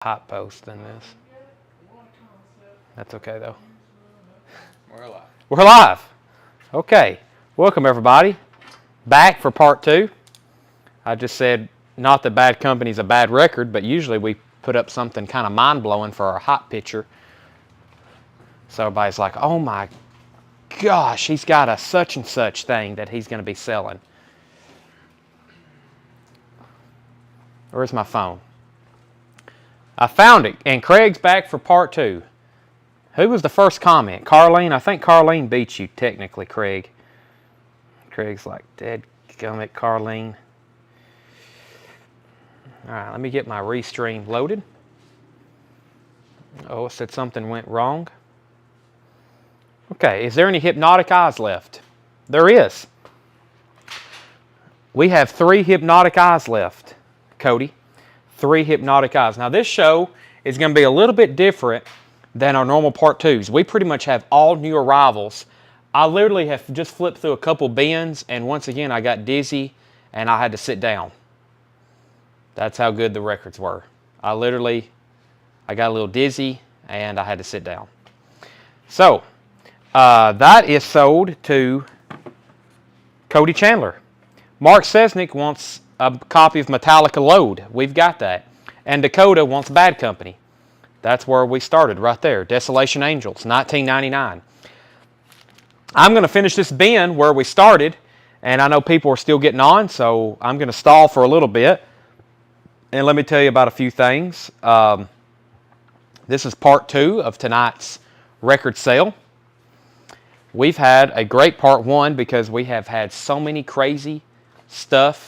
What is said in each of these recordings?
hot post than this. That's okay though. We're alive. We're live. Okay. Welcome everybody. Back for part 2. I just said not that Bad Company's a bad record, but usually we put up something kind of mind-blowing for our hot picture. So everybody's like, oh my gosh, he's got a such and such thing that he's going to be selling. Where's my phone? I found it, and Craig's back for part 2. Who was the first comment? Carlene? I think Carlene beat you, technically, Craig. Craig's like, dadgummit, Carlene. All right, let me get my restream loaded. Oh, it said something went wrong. Okay, is there any hypnotic eyes left? There is. We have 3 hypnotic eyes left, Cody. 3 hypnotic eyes. Now this show is going to be a little bit different than our normal part 2s. We pretty much have all new arrivals. I literally have just flipped through a couple bins, and once again I got dizzy and I had to sit down. That's how good the records were. I got a little dizzy and I had to sit down. So that is sold to Cody Chandler. Mark Sesnick wants a copy of Metallica Load. We've got that. And Dakota wants Bad Company. That's where we started, right there. Desolation Angels, 1999. I'm going to finish this bin where we started, and I know people are still getting on, so I'm going to stall for a little bit. And let me tell you about a few things. This is part 2 of tonight's record sale. We've had a great part 1 because we have had so many crazy stuff,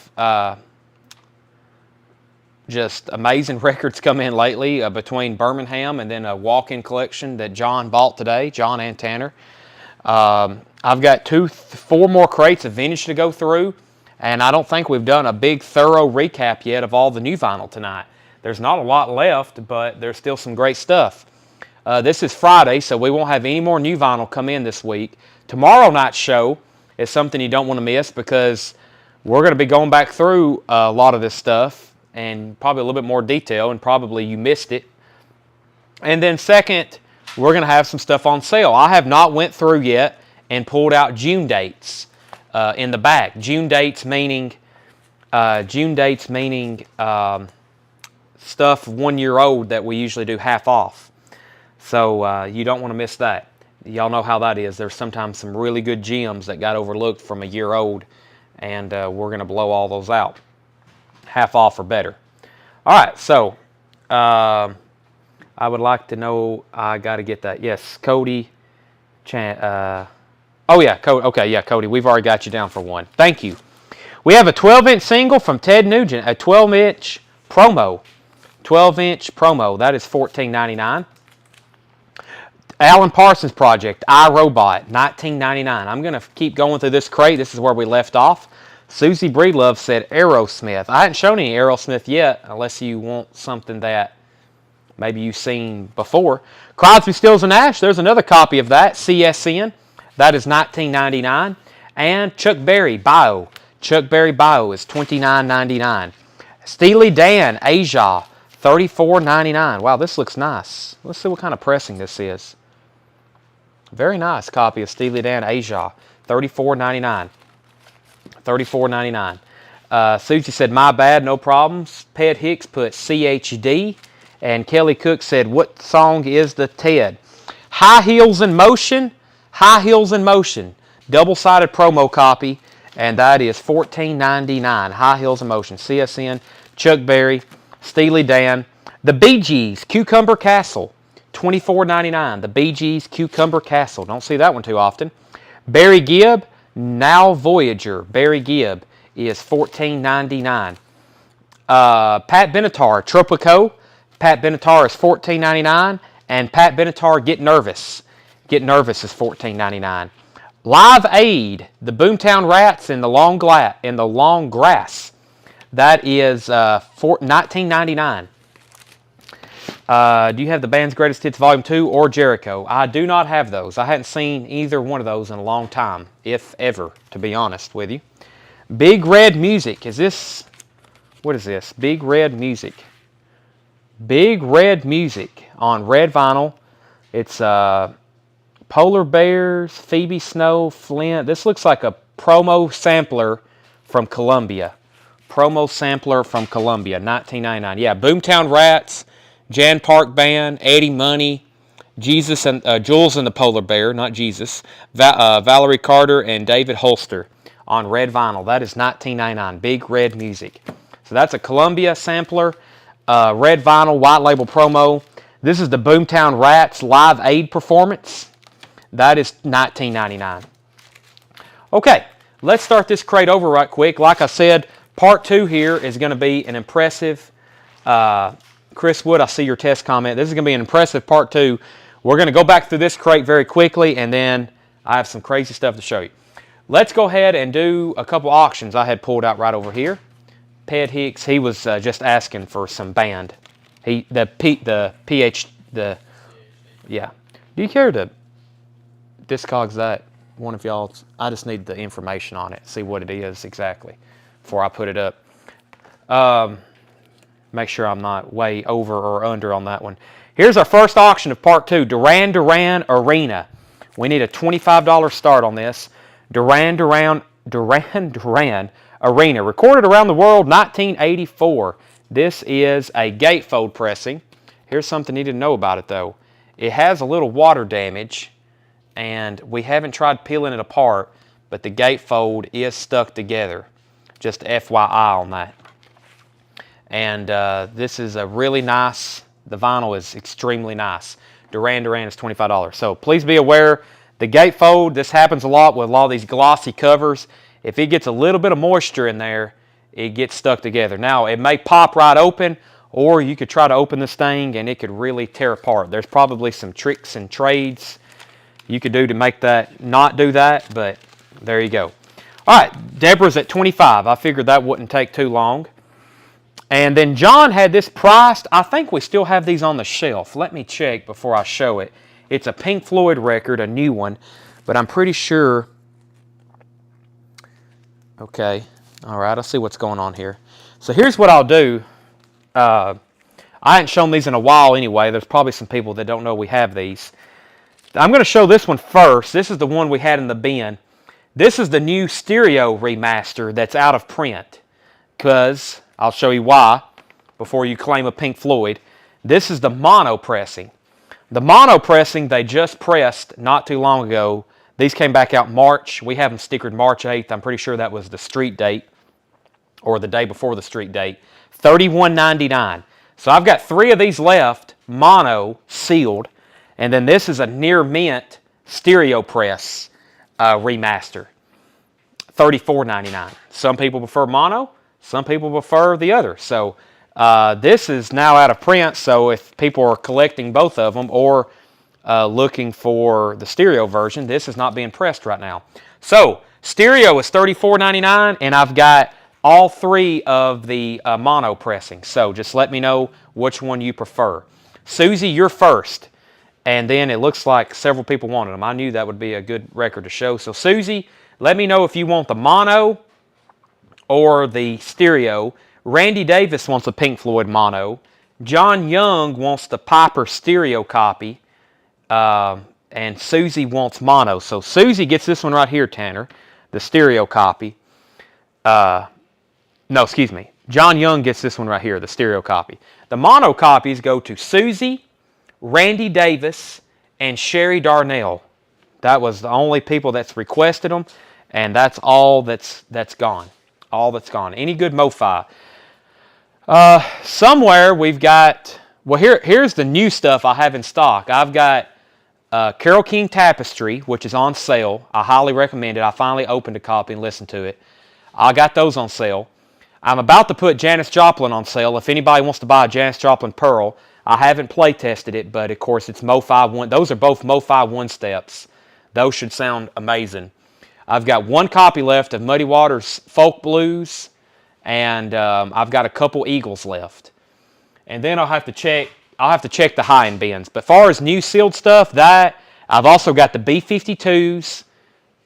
just amazing records come in lately between Birmingham and then a walk-in collection that John bought today, John and Tanner. I've got 4 more crates of vintage to go through, and I don't think we've done a big thorough recap yet of all the new vinyl tonight. There's not a lot left, but there's still some great stuff. This is Friday, so we won't have any more new vinyl come in this week. Tomorrow night's show is something you don't want to miss because we're going to be going back through a lot of this stuff and probably a little bit more detail, and probably you missed it. And then second, we're going to have some stuff on sale. I have not went through yet and pulled out June dates in the back. June dates meaning stuff 1 year old that we usually do half off. So you don't want to miss that. Y'all know how that is. There's sometimes some really good gems that got overlooked from a year old, and we're going to blow all those out. Half off or better. All right, so I would like to know, I got to get that. Yes, Cody. Oh, yeah, Cody. Okay, yeah, Cody, we've already got you down for one. Thank you. We have a 12-inch single from Ted Nugent, a 12-inch promo. 12-inch promo. That is $14.99. Alan Parsons Project, iRobot, $19.99. I'm going to keep going through this crate. This is where we left off. Susie Breedlove said Aerosmith. I hadn't shown any Aerosmith yet, unless you want something that maybe you've seen before. Crosby, Stills, and Nash, there's another copy of that, CSN. That is $19.99. And Chuck Berry Bio. Chuck Berry Bio is $29.99. Steely Dan Asia, $34.99. Wow, this looks nice. Let's see what kind of pressing this is. Very nice copy of Steely Dan Asia, $34.99. $34.99. Susie said, my bad, no problems. Ped Hicks put CHD. And Kelly Cook said, what song is the Ted? High Heels in Motion. High Heels in Motion. Double-sided promo copy. And that is $14.99. High Heels in Motion. CSN, Chuck Berry, Steely Dan. The Bee Gees, Cucumber Castle. $24.99. The Bee Gees, Cucumber Castle. Don't see that one too often. Barry Gibb, Now Voyager. Barry Gibb is $14.99. Pat Benatar, Tropico. Pat Benatar is $14.99. And Pat Benatar, Get Nervous. Get Nervous is $14.99. Live Aid, the Boomtown Rats in the Long Grass. That is $19.99. Do you have the band's Greatest Hits Volume 2 or Jericho? I do not have those. I hadn't seen either one of those in a long time, if ever, to be honest with you. Big Red Music. What is this? Big Red Music. Big Red Music on red vinyl. It's Polar Bears, Phoebe Snow, Flint. This looks like a promo sampler from Columbia. Promo sampler from Columbia, 1999. Yeah, Boomtown Rats, Jan Park Band, Eddie Money, Jesus and Jules and the Polar Bear, not Jesus, Valerie Carter and David Holster on red vinyl. That is 1999. Big Red Music. So that's a Columbia sampler, red vinyl, white label promo. This is the Boomtown Rats Live Aid performance. That is 1999. Okay, let's start this crate over right quick. Like I said, part 2 here is going to be an impressive, Chris Wood, I see your test comment. This is going to be an impressive part 2. We're going to go back through this crate very quickly, and then I have some crazy stuff to show you. Let's go ahead and do a couple auctions I had pulled out right over here. Ped Hicks, he was just asking for some band. Yeah. Do you care to Discogs that? One of y'all, I just need the information on it, see what it is exactly before I put it up. Make sure I'm not way over or under on that one. Here's our first auction of part 2, Duran Duran Arena. We need a $25 start on this. Duran Duran Arena, recorded around the world, 1984. This is a gatefold pressing. Here's something you didn't know about it though. It has a little water damage, and we haven't tried peeling it apart, but the gatefold is stuck together. Just FYI on that. And this is a really nice, the vinyl is extremely nice. Duran Duran is $25. So please be aware, the gatefold, this happens a lot with a lot of these glossy covers. If it gets a little bit of moisture in there, it gets stuck together. Now, it may pop right open, or you could try to open this thing and it could really tear apart. There's probably some tricks and trades you could do to make that not do that, but there you go. All right, Deborah's at 25. I figured that wouldn't take too long. And then John had this priced. I think we still have these on the shelf. Let me check before I show it. It's a Pink Floyd record, a new one, but I'm pretty sure. Okay, all right, I'll see what's going on here. So here's what I'll do. I hadn't shown these in a while anyway. There's probably some people that don't know we have these. I'm going to show this one first. This is the one we had in the bin. This is the new stereo remaster that's out of print. Because, I'll show you why before you claim a Pink Floyd. This is the mono pressing. The mono pressing they just pressed not too long ago. These came back out March. We have them stickered March 8th. I'm pretty sure that was the street date or the day before the street date. $31.99. So I've got 3 of these left, mono, sealed. And then this is a near mint stereo press remaster. $34.99. Some people prefer mono. Some people prefer the other. So this is now out of print. So if people are collecting both of them or looking for the stereo version, this is not being pressed right now. So stereo is $34.99, and I've got all 3 of the mono pressing. So just let me know which one you prefer. Susie, you're first. And then it looks like several people wanted them. I knew that would be a good record to show. So Susie, let me know if you want the mono or the stereo. Randy Davis wants a Pink Floyd mono. John Young wants the Piper stereo copy. And Susie wants mono. So Susie gets this one right here, Tanner, the stereo copy. No, excuse me. John Young gets this one right here, the stereo copy. The mono copies go to Susie, Randy Davis, and Sherry Darnell. That was the only people that's requested them, and that's all that's gone. All that's gone. Any good MoFi. Somewhere we've got, well, here's the new stuff I have in stock. I've got Carroll King Tapestry, which is on sale. I highly recommend it. I finally opened a copy and listened to it. I got those on sale. I'm about to put Janis Joplin on sale. If anybody wants to buy a Janis Joplin Pearl, I haven't play tested it, but of course it's MoFi 1. Those are both MoFi 1 steps. Those should sound amazing. I've got 1 copy left of Muddy Waters Folk Blues, and I've got a couple Eagles left. And then I'll have to check the high-end bins. But as far as new sealed stuff, that I've also got the B-52s.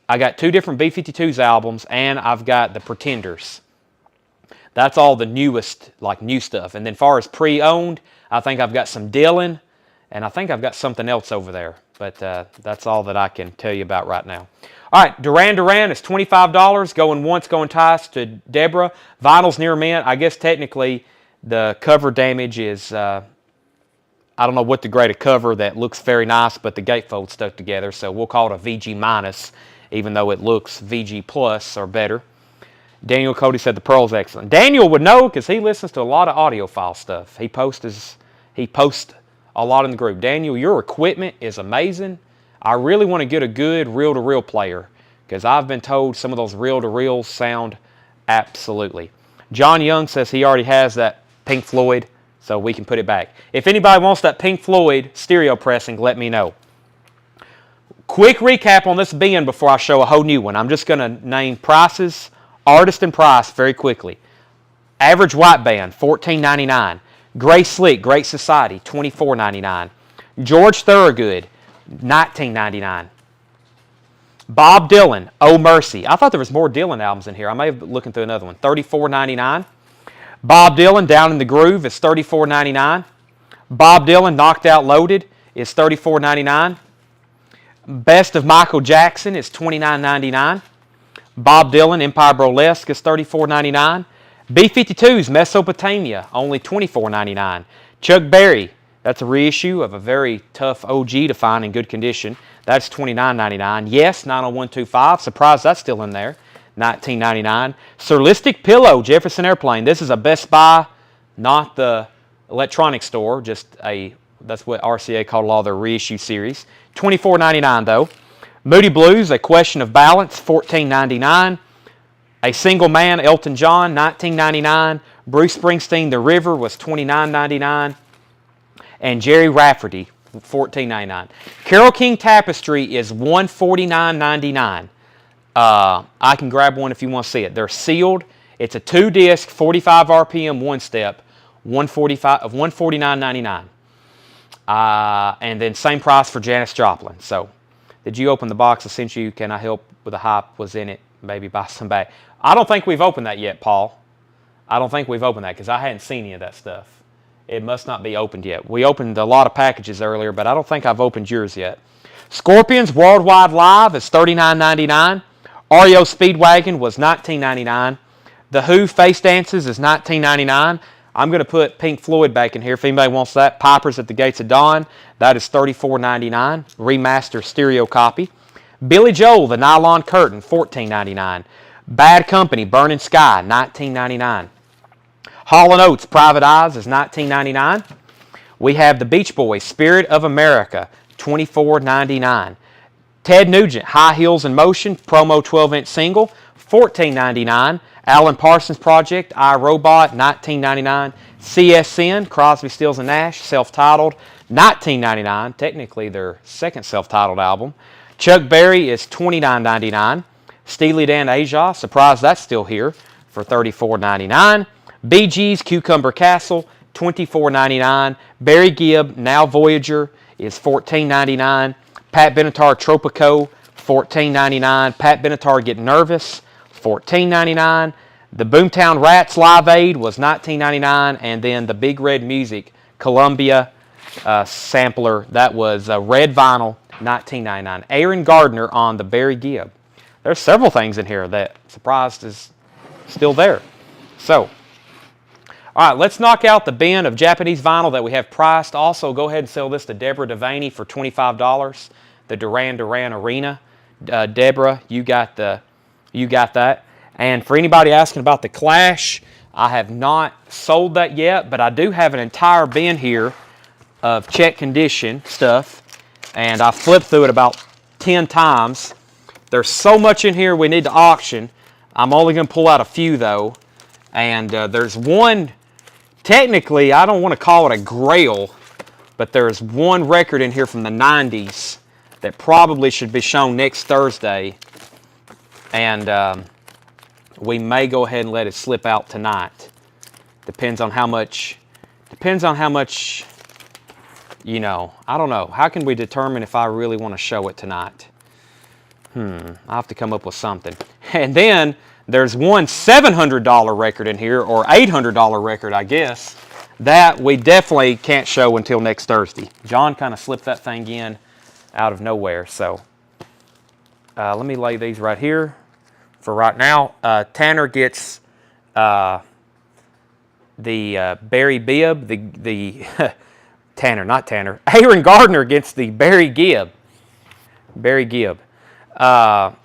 I got 2 different B-52s albums, and I've got the Pretenders. That's all the newest, like new stuff. And then as far as pre-owned, I think I've got some Dylan, and I think I've got something else over there. But that's all that I can tell you about right now. All right, Duran Duran is $25. Going once, going twice to Deborah. Vinyl's near mint. I guess technically the cover damage is, I don't know what to grade a cover that looks very nice, but the gatefold stuck together. So we'll call it a VG minus, even though it looks VG plus or better. Daniel Cody said the Pearl's excellent. Daniel would know because he listens to a lot of audiophile stuff. He posts a lot in the group. Daniel, your equipment is amazing. I really want to get a good reel-to-reel player because I've been told some of those reel-to-reels sound absolutely. John Young says he already has that Pink Floyd, so we can put it back. If anybody wants that Pink Floyd stereo pressing, let me know. Quick recap on this bin before I show a whole new one. I'm just going to name prices, artist and price very quickly. Average white band, $14.99. Gray Slick, Great Society, $24.99. George Thorogood, $19.99. Bob Dylan, Oh Mercy. I thought there was more Dylan albums in here. I may have been looking through another one. $34.99. Bob Dylan, Down in the Groove, is $34.99. Bob Dylan, Knocked Out Loaded, is $34.99. Best of Michael Jackson is $29.99. Bob Dylan, Empire Burlesque, is $34.99. B-52's Mesopotamia, only $24.99. Chuck Berry, that's a reissue of a very tough OG to find in good condition. That's $29.99. Yes, 90125, surprised that's still in there, $19.99. Surlistic Pillow, Jefferson Airplane. This is a Best Buy, not the electronic store, that's what RCA called all their reissue series. $24.99 though. Moody Blues, A Question of Balance, $14.99. A Single Man, Elton John, $19.99. Bruce Springsteen, The River, was $29.99. And Jerry Rafferty, $14.99. Carroll King Tapestry is $149.99. I can grab one if you want to see it. They're sealed. It's a 2-disc, 45 RPM, one-step, $149.99. And then same price for Janis Joplin. So, did you open the box I sent you? Can I help with the hype? Was in it? Maybe buy some back. I don't think we've opened that yet, Paul. I don't think we've opened that because I hadn't seen any of that stuff. It must not be opened yet. We opened a lot of packages earlier, but I don't think I've opened yours yet. Scorpions Worldwide Live is $39.99. REO Speedwagon was $19.99. The Who Face Dances is $19.99. I'm going to put Pink Floyd back in here if anybody wants that. Pipers at the Gates of Dawn, that is $34.99. Remaster stereo copy. Billy Joel, The Nylon Curtain, $14.99. Bad Company, Burning Sky, $19.99. Hall & Oates, Private Eyes is $19.99. We have the Beach Boys, Spirit of America, $24.99. Ted Nugent, High Heels in Motion, promo 12-inch single, $14.99. Alan Parsons Project, iRobot, $19.99. CSN, Crosby, Stills & Nash, self-titled, $19.99. Technically their second self-titled album. Chuck Berry is $29.99. Steely Dan Asia, surprised that's still here, for $34.99. Bee Gees Cucumber Castle, $24.99. Barry Gibb, Now Voyager, is $14.99. Pat Benatar Tropico, $14.99. Pat Benatar Get Nervous, $14.99. The Boomtown Rats Live Aid was $19.99. And then the Big Red Music Columbia sampler, that was red vinyl, $19.99. Aaron Gardner on the Barry Gibb. There's several things in here that surprised is still there. So, all right, let's knock out the bin of Japanese vinyl that we have priced. Also, go ahead and sell this to Deborah Devaney for $25. The Duran Duran Arena. Deborah, you got that. And for anybody asking about the Clash, I have not sold that yet, but I do have an entire bin here of check condition stuff, and I flipped through it about 10 times. There's so much in here we need to auction. I'm only going to pull out a few though. And there's one, technically I don't want to call it a grail, but there's one record in here from the 90s that probably should be shown next Thursday. And we may go ahead and let it slip out tonight. Depends on how much, you know, I don't know. How can we determine if I really want to show it tonight? I'll have to come up with something. And then there's one $700 record in here, or $800 record, I guess. That we definitely can't show until next Thursday. John kind of slipped that thing in out of nowhere. So let me lay these right here for right now. Tanner gets the Barry Bibb, the Tanner, not Tanner. Aaron Gardner gets the Barry Gibb. Barry Gibb. Part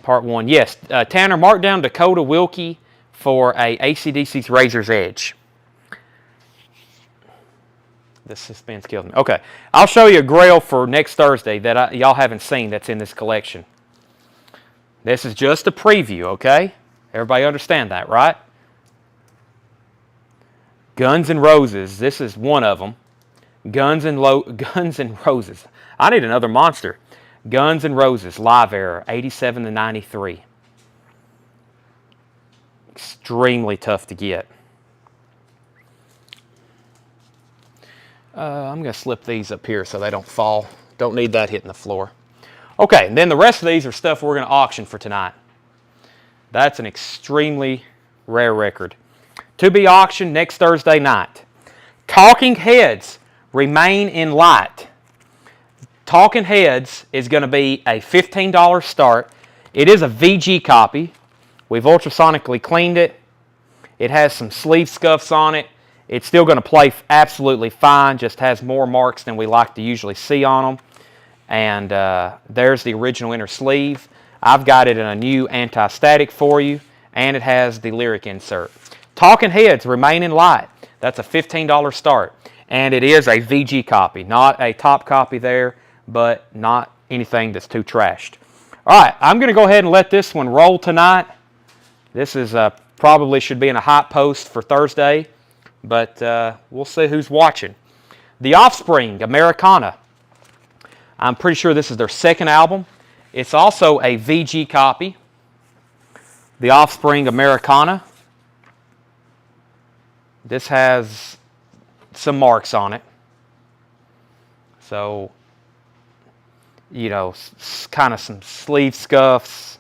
1. Yes, Tanner, mark down Dakota Wilkie for a AC/DC's Razor's Edge. The suspense killed me. Okay, I'll show you a Grail for next Thursday that y'all haven't seen that's in this collection. This is just a preview, okay? Everybody understand that, right? Guns N' Roses. This is one of them. Guns N' Roses. I need another monster. Guns N' Roses, Live Era, 87 to 93. Extremely tough to get. I'm going to slip these up here so they don't fall. Don't need that hitting the floor. Okay, and then the rest of these are stuff we're going to auction for tonight. That's an extremely rare record. To be auctioned next Thursday night. Talking Heads, Remain in Light. Talking Heads is going to be a $15 start. It is a VG copy. We've ultrasonically cleaned it. It has some sleeve scuffs on it. It's still going to play absolutely fine, just has more marks than we like to usually see on them. And there's the original inner sleeve. I've got it in a new anti-static for you, and it has the lyric insert. Talking Heads, Remain in Light. That's a $15 start. And it is a VG copy, not a top copy there, but not anything that's too trashed. All right, I'm going to go ahead and let this one roll tonight. This is probably should be in a hot post for Thursday. But we'll see who's watching. The Offspring Americana. I'm pretty sure this is their second album. It's also a VG copy. The Offspring Americana. This has some marks on it. So, you know, kind of some sleeve scuffs.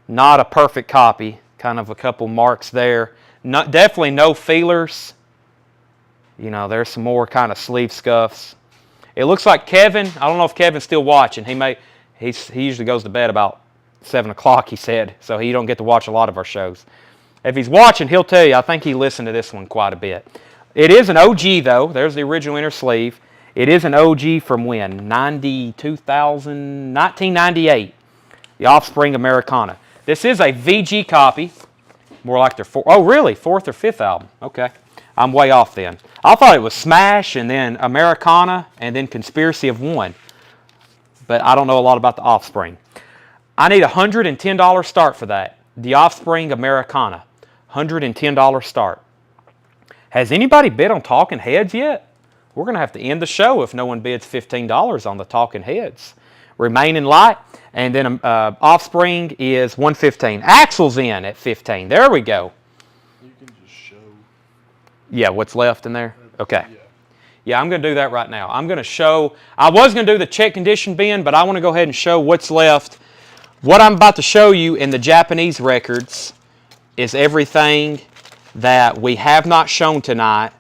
Not a perfect copy. Kind of a couple marks there. Definitely no feelers. You know, there's some more kind of sleeve scuffs. It looks like Kevin, I don't know if Kevin's still watching. He usually goes to bed about 7 o'clock, he said, so he don't get to watch a lot of our shows. If he's watching, he'll tell you, I think he listened to this one quite a bit. It is an OG, though. There's the original inner sleeve. It is an OG from when? 1998. The Offspring Americana. This is a VG copy. More like their fourth or fifth album. Okay. I'm way off then. I thought it was Smash and then Americana and then Conspiracy of One. But I don't know a lot about the Offspring. I need a $110 start for that. The Offspring Americana. $110 start. Has anybody bid on Talking Heads yet? We're going to have to end the show if no one bids $15 on the Talking Heads. Remain in Light. And then Offspring is $115. Axel's in at $15. There we go. You can just show. Yeah, what's left in there? Okay. Yeah, I'm going to do that right now. I'm going to show. I was going to do the check condition bin, but I want to go ahead and show what's left. What I'm about to show you in the Japanese records is everything that we have not shown tonight.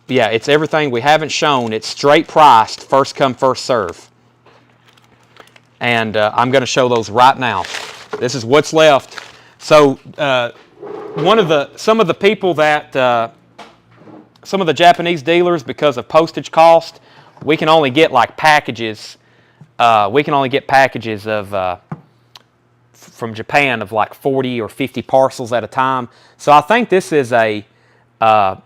Yeah, it's everything we haven't shown. It's straight priced, first come, first serve. And I'm going to show those right now. This is what's left. So some of the people that some of the Japanese dealers, because of postage cost, we can only get like packages. We can only get packages of from Japan of like 40 or 50 parcels at a time. So I think this is our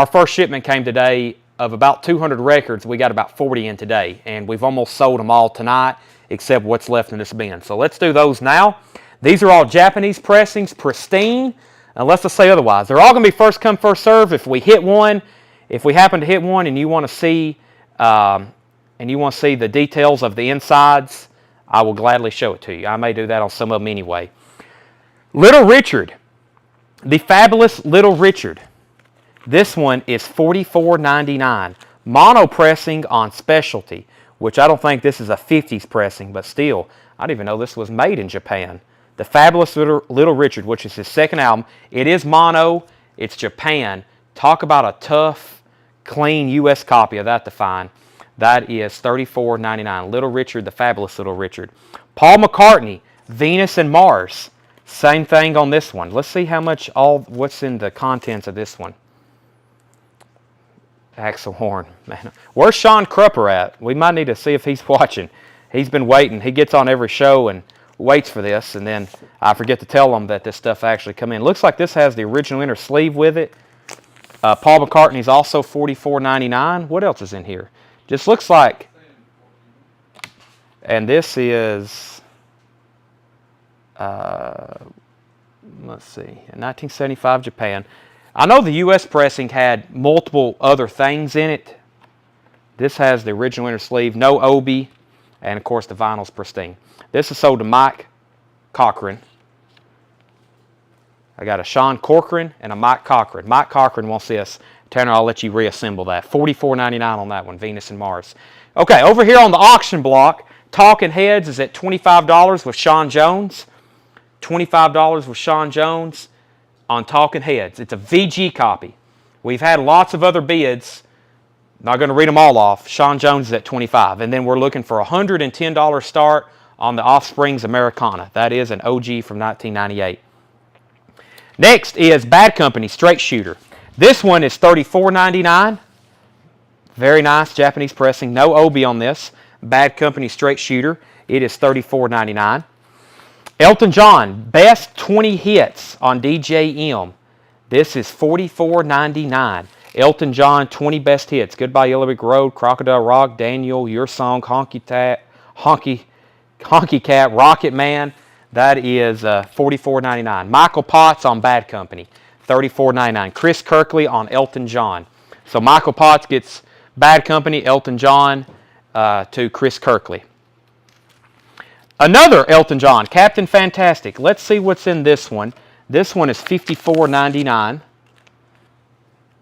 first shipment came today of about 200 records. We got about 40 in today, and we've almost sold them all tonight, except what's left in this bin. So let's do those now. These are all Japanese pressings, pristine, unless I say otherwise. They're all going to be first come, first serve. If we hit one, if we happen to hit one and you want to see the details of the insides, I will gladly show it to you. I may do that on some of them anyway. Little Richard, the fabulous Little Richard. This one is $44.99. Mono pressing on specialty, which I don't think this is a 50s pressing, but still, I didn't even know this was made in Japan. The fabulous Little Richard, which is his second album. It is mono. It's Japan. Talk about a tough, clean U.S. copy of that to find. That is $34.99. Little Richard, the Fabulous Little Richard. Paul McCartney, Venus and Mars. Same thing on this one. Let's see how much what's in the contents of this one. Axel Horn. Man, where's Sean Crupper at? We might need to see if he's watching. He's been waiting. He gets on every show and waits for this, and then I forget to tell him that this stuff actually come in. Looks like this has the original inner sleeve with it. Paul McCartney's also $44.99. What else is in here? Just looks like, and this is, let's see, in 1975 Japan. I know the U.S. pressing had multiple other things in it. This has the original inner sleeve, no obi, and of course the vinyl's pristine. This is sold to Mike Cochran. I got a Sean Corcoran and a Mike Cochran. Mike Cochran wants this. Tanner, I'll let you reassemble that. $44.99 on that one, Venus and Mars. Okay, over here on the auction block, Talking Heads is at $25 with Sean Jones. $25 with Sean Jones on Talking Heads. It's a VG copy. We've had lots of other bids. Not going to read them all off. Sean Jones is at $25. And then we're looking for a $110 start on the Offspring Americana. That is an OG from 1998. Next is Bad Company Straight Shooter. This one is $34.99. Very nice Japanese pressing. No obi on this. Bad Company Straight Shooter. It is $34.99. Elton John, Best 20 Hits on DJM. This is $44.99. Elton John, 20 Best Hits. Goodbye Yellow Brick Road, Crocodile Rock, Daniel, Your Song, Honky Cat, Rocket Man. That is $44.99. Michael Potts on Bad Company, $34.99. Chris Kirkley on Elton John. So Michael Potts gets Bad Company, Elton John to Chris Kirkley. Another Elton John, Captain Fantastic. Let's see what's in this one. This one is $54.99.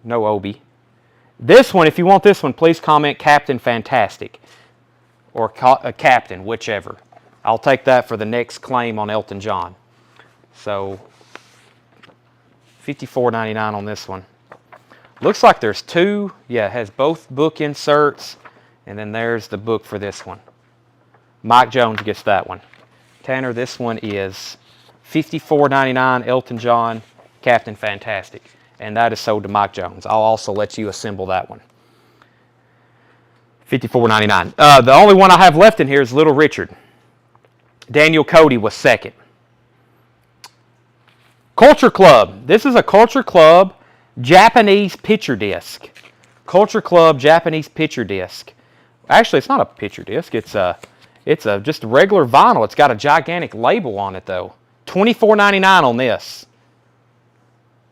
No obi. This one, if you want this one, please comment Captain Fantastic or Captain, whichever. I'll take that for the next claim on Elton John. So $54.99 on this one. Looks like there's two. Yeah, it has both book inserts, and then there's the book for this one. Mike Jones gets that one. Tanner, this one is $54.99, Elton John, Captain Fantastic. And that is sold to Mike Jones. I'll also let you assemble that one. $54.99. The only one I have left in here is Little Richard. Daniel Cody was second. Culture Club. This is a Culture Club Japanese picture disc. Culture Club Japanese picture disc. Actually, it's not a picture disc. It's just a regular vinyl. It's got a gigantic label on it, though. $24.99 on this.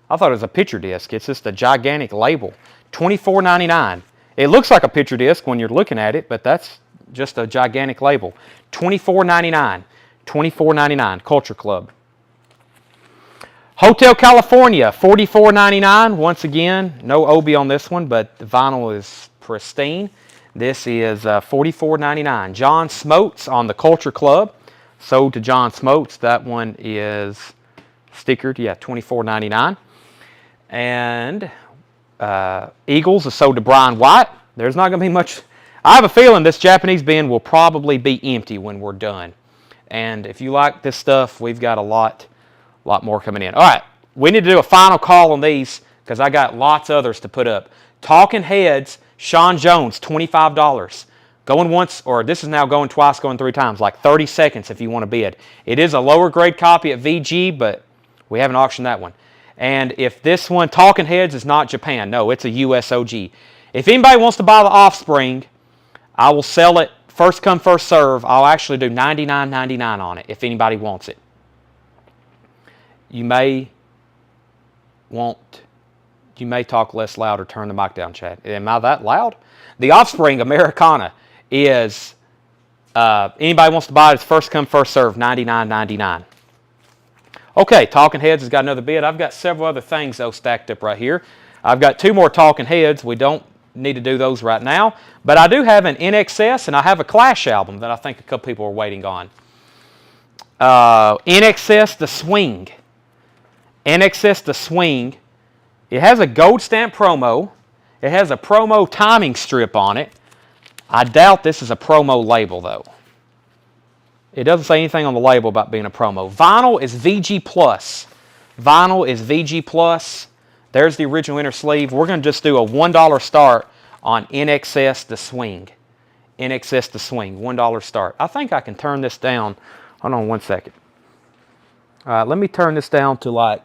I thought it was a picture disc. It's just a gigantic label. $24.99. It looks like a picture disc when you're looking at it, but that's just a gigantic label. $24.99. $24.99. Culture Club. Hotel California, $44.99. Once again, no obi on this one, but the vinyl is pristine. This is $44.99. John Smotes on the Culture Club. Sold to John Smotes. That one is stickered. Yeah, $24.99. And Eagles is sold to Brian White. There's not going to be much. I have a feeling this Japanese bin will probably be empty when we're done. And if you like this stuff, we've got a lot more coming in. All right, we need to do a final call on these because I got lots others to put up. Talking Heads, Sean Jones, $25. Going once, or this is now going twice, going three times, like 30 seconds if you want to bid. It is a lower grade copy at VG, but we haven't auctioned that one. And if this one, Talking Heads, is not Japan, no, it's a US OG. If anybody wants to buy the Offspring, I will sell it first come, first serve. I'll actually do $99.99 on it if anybody wants it. You may talk less loud or turn the mic down, Chad. Am I that loud? The Offspring Americana is, anybody wants to buy it, it's first come, first serve, $99.99. Okay, Talking Heads has got another bid. I've got several other things, though, stacked up right here. I've got two more Talking Heads. We don't need to do those right now. But I do have an NXS, and I have a Clash album that I think a couple people are waiting on. NXS The Swing. NXS The Swing. It has a gold stamp promo. It has a promo timing strip on it. I doubt this is a promo label, though. It doesn't say anything on the label about being a promo. Vinyl is VG+. Vinyl is VG+. There's the original inner sleeve. We're going to just do a $1 start on In Excess the Swing. In Excess the Swing, $1 start. I think I can turn this down. Hold on one second. All right, let me turn this down to like,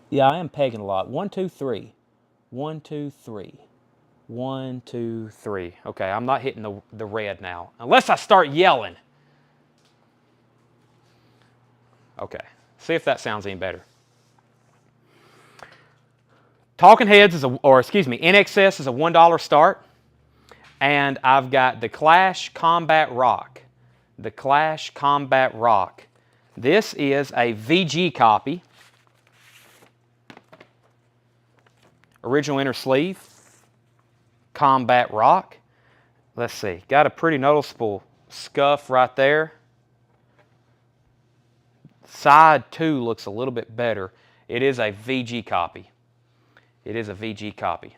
yeah, I am pegging a lot. 1, 2, 3. 1, 2, 3. 1, 2, 3. Okay, I'm not hitting the red now. Unless I start yelling. Okay, see if that sounds any better. Talking Heads is In Excess is a $1 start. And I've got the Clash Combat Rock. The Clash Combat Rock. This is a VG copy. Original inner sleeve. Combat Rock. Let's see. Got a pretty noticeable scuff right there. Side 2 looks a little bit better. It is a VG copy. It is a VG copy.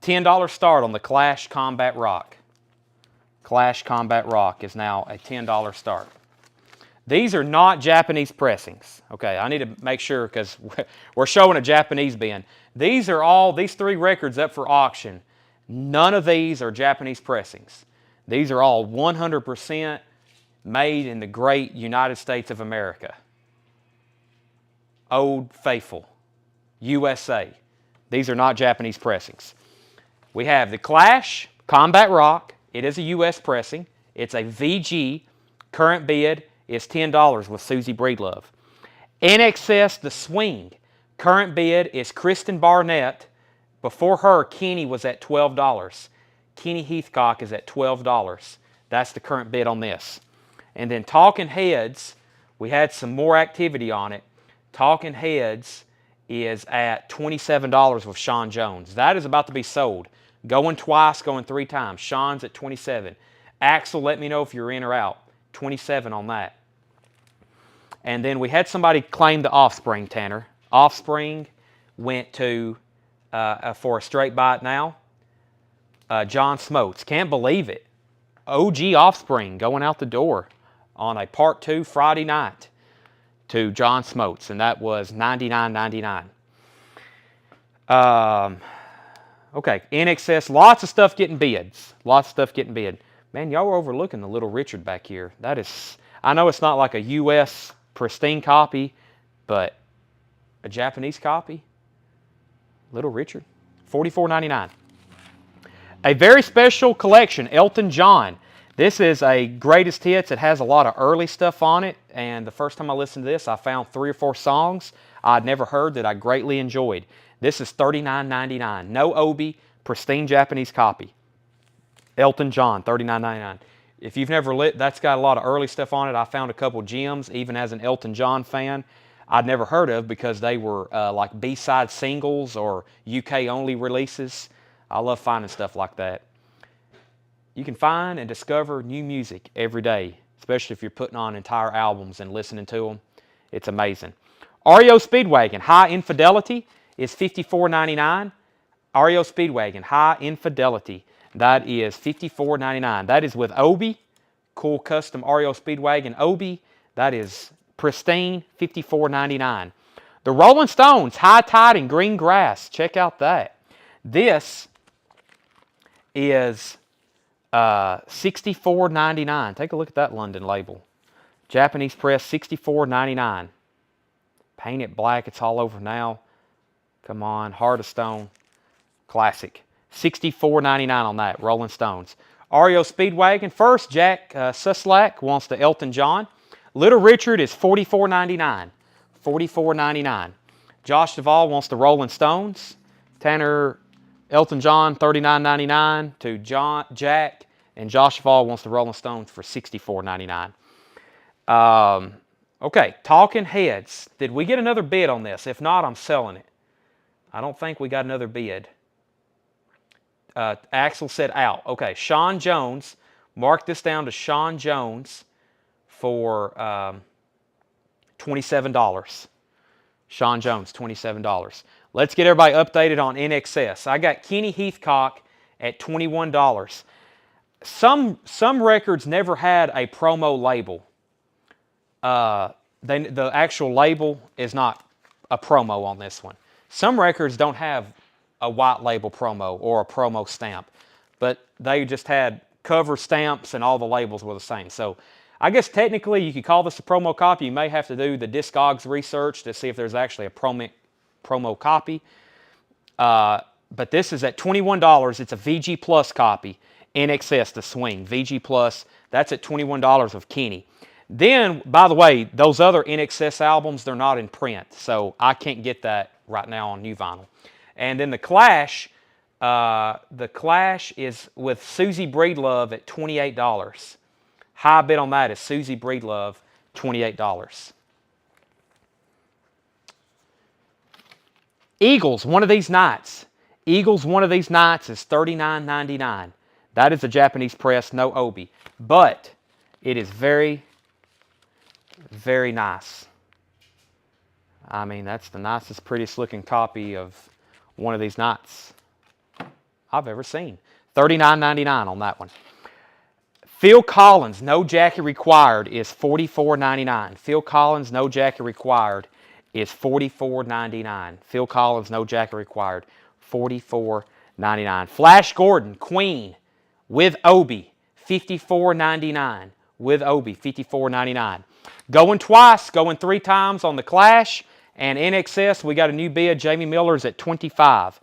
$10 start on the Clash Combat Rock. Clash Combat Rock is now a $10 start. These are not Japanese pressings. Okay, I need to make sure because we're showing a Japanese bin. These 3 records up for auction. None of these are Japanese pressings. These are all 100% made in the great United States of America. Old Faithful. USA. These are not Japanese pressings. We have the Clash Combat Rock. It is a US pressing. It's a VG. Current bid is $10 with Susie Breedlove. In Excess the Swing. Current bid is Kristen Barnett. Before her, Kenny was at $12. Kenny Heathcock is at $12. That's the current bid on this. And then Talking Heads, we had some more activity on it. Talking Heads is at $27 with Sean Jones. That is about to be sold. Going twice, going 3 times. Sean's at $27. Axel, let me know if you're in or out. $27 on that. And then we had somebody claim the Offspring, Tanner. Offspring went to, for a straight bite now, John Smotes. Can't believe it. OG Offspring going out the door on a Part 2 Friday night to John Smotes, and that was $99.99. Okay, In Excess, lots of stuff getting bids. Lots of stuff getting bid. Man, y'all were overlooking the Little Richard back here. That is, I know it's not like a U.S. pristine copy, but a Japanese copy. Little Richard, $44.99. A very special collection, Elton John. This is a greatest hits. It has a lot of early stuff on it, and the first time I listened to this, I found 3 or 4 songs I'd never heard that I greatly enjoyed. This is $39.99. No Obi, pristine Japanese copy. Elton John, $39.99. If you've never that's got a lot of early stuff on it. I found a couple gems, even as an Elton John fan, I'd never heard of because they were like B-side singles or UK-only releases. I love finding stuff like that. You can find and discover new music every day, especially if you're putting on entire albums and listening to them. It's amazing. REO Speedwagon, High Infidelity is $54.99. REO Speedwagon, High Infidelity. That is $54.99. That is with Obi. Cool custom REO Speedwagon Obi. That is pristine, $54.99. The Rolling Stones, High Tide and Green Grass. Check out that. This is $64.99. Take a look at that London label. Japanese press, $64.99. Paint it black. It's all over now. Come on. Heart of Stone. Classic. $64.99 on that. Rolling Stones. REO Speedwagon. First, Jack Suslak wants the Elton John. Little Richard is $44.99. $44.99. Josh Duvall wants the Rolling Stones. Tanner, Elton John, $39.99 to Jack. And Josh Duvall wants the Rolling Stones for $64.99. Okay, Talking Heads. Did we get another bid on this? If not, I'm selling it. I don't think we got another bid. Axel said out. Okay, Sean Jones. Mark this down to Sean Jones for $27. Sean Jones, $27. Let's get everybody updated on NXS. I got Kenny Heathcock at $21. Some records never had a promo label. The actual label is not a promo on this one. Some records don't have a white label promo or a promo stamp, but they just had cover stamps and all the labels were the same. So I guess technically you could call this a promo copy. You may have to do the Discogs research to see if there's actually a promo copy. But this is at $21. It's a VG Plus copy. NXS, the swing. VG Plus, that's at $21 of Kenny. Then, by the way, those other NXS albums, they're not in print. So I can't get that right now on new vinyl. And then the Clash is with Susie Breedlove at $28. High bid on that is Susie Breedlove, $28. Eagles, One of These Nights. Eagles, One of These Nights is $39.99. That is a Japanese press, no obi. But it is very, very nice. I mean, that's the nicest, prettiest looking copy of One of These Nights I've ever seen. $39.99 on that one. Phil Collins, No Jacket Required is $44.99. Phil Collins, No Jacket Required is $44.99. Phil Collins, No Jacket Required, $44.99. Flash Gordon, Queen, with Obi, $54.99. With Obi, $54.99. Going twice, going three times on the Clash and NXS, we got a new bid. Jamie Miller's at $25.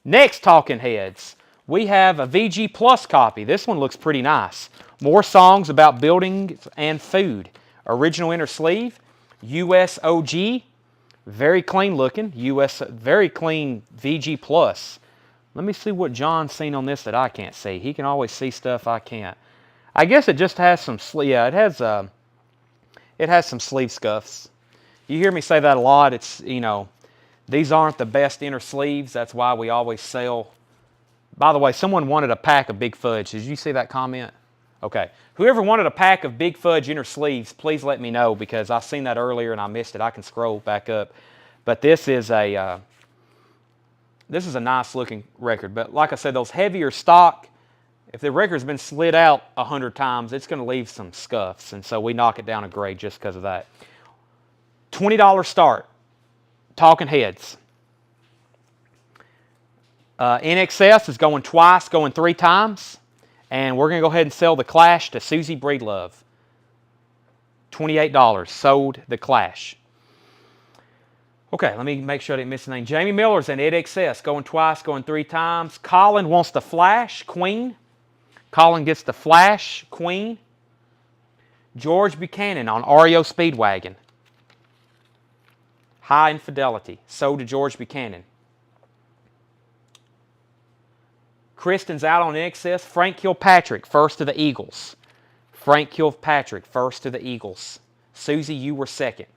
Next Talking Heads, we have a VG Plus copy. This one looks pretty nice. More songs about buildings and food. Original inner sleeve. USOG. Very clean looking. Very clean VG Plus. Let me see what John's seen on this that I can't see. He can always see stuff I can't. I guess it just has some sleeve. Yeah, it has some sleeve scuffs. You hear me say that a lot. It's, you know, these aren't the best inner sleeves. That's why we always sell. By the way, someone wanted a pack of Big Fudge. Did you see that comment? Okay. Whoever wanted a pack of Big Fudge inner sleeves, please let me know because I seen that earlier and I missed it. I can scroll back up. But this is a nice looking record. But like I said, those heavier stock, if the record's been slid out 100 times, it's going to leave some scuffs. And so we knock it down a grade just because of that. $20 start. Talking Heads. NXS is going twice, going three times. And we're going to go ahead and sell the Clash to Susie Breedlove. $28. Sold the Clash. Okay, let me make sure I didn't miss anything. Jamie Miller's in NXS. Going twice, going three times. Colin wants the Flash, Queen. Colin gets the Flash, Queen. George Buchanan on REO Speedwagon. High Infidelity. Sold to George Buchanan. Kristen's out on NXS. Frank Kilpatrick, first to the Eagles. Frank Kilpatrick, first to the Eagles. Susie, you were second.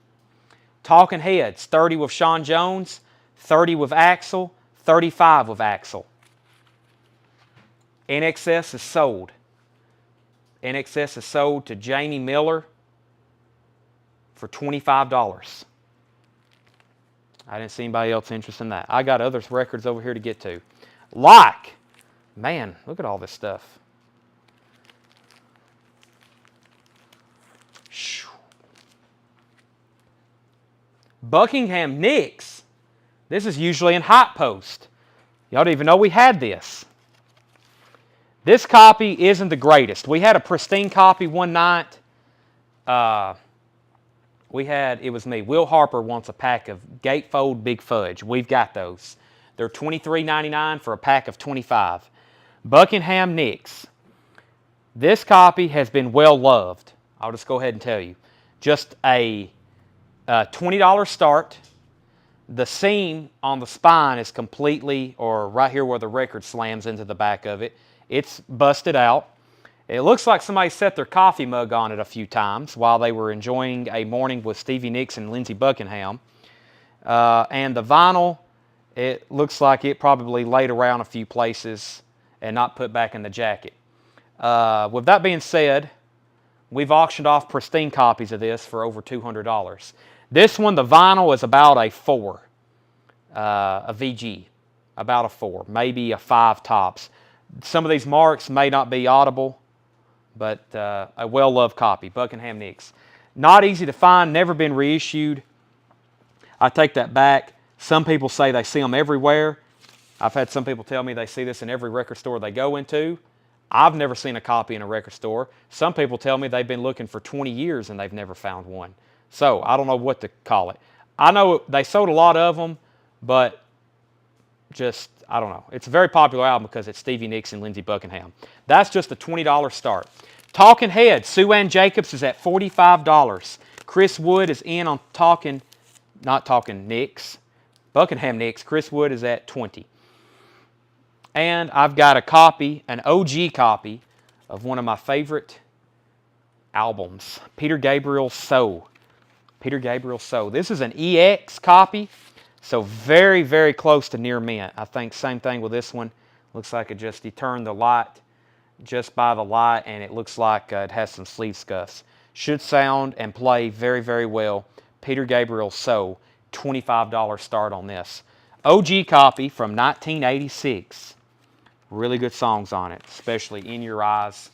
Talking Heads, 30 with Sean Jones, 30 with Axl, 35 with Axl. NXS is sold. NXS is sold to Jamie Miller for $25. I didn't see anybody else interested in that. I got other records over here to get to. Like, man, look at all this stuff. Buckingham Nicks. This is usually in Hot Post. Y'all didn't even know we had this. This copy isn't the greatest. We had a pristine copy one night. It was me. Will Harper wants a pack of Gatefold Big Fudge. We've got those. They're $23.99 for a pack of 25. Buckingham Nicks. This copy has been well loved. I'll just go ahead and tell you. Just a $20 start. The seam on the spine is completely, or right here where the record slams into the back of it, it's busted out. It looks like somebody set their coffee mug on it a few times while they were enjoying a morning with Stevie Nicks and Lindsey Buckingham. And the vinyl, it looks like it probably laid around a few places and not put back in the jacket. With that being said, We've auctioned off pristine copies of this for over $200. This one, the vinyl, is about a 4, a VG, about a 4, maybe a 5 tops. Some of these marks may not be audible, but a well-loved copy, Buckingham Nicks. Not easy to find, never been reissued. I take that back. Some people say they see them everywhere. I've had some people tell me they see this in every record store they go into. I've never seen a copy in a record store. Some people tell me they've been looking for 20 years and they've never found one. So I don't know what to call it. I know they sold a lot of them, but just, I don't know. It's a very popular album because it's Stevie Nicks and Lindsey Buckingham. That's just a $20 start. Talking Heads, Sue Ann Jacobs is at $45. Chris Wood is in on not Talking Nicks, Buckingham Nicks. Chris Wood is at $20. And I've got a copy, an OG copy, of one of my favorite albums, Peter Gabriel's So. Peter Gabriel's So. This is an EX copy, so very, very close to near mint. I think same thing with this one. Looks like you turn the light just by the light, and it looks like it has some sleeve scuffs. Should sound and play very, very well. Peter Gabriel's So, $25 start on this. OG copy from 1986. Really good songs on it, especially In Your Eyes.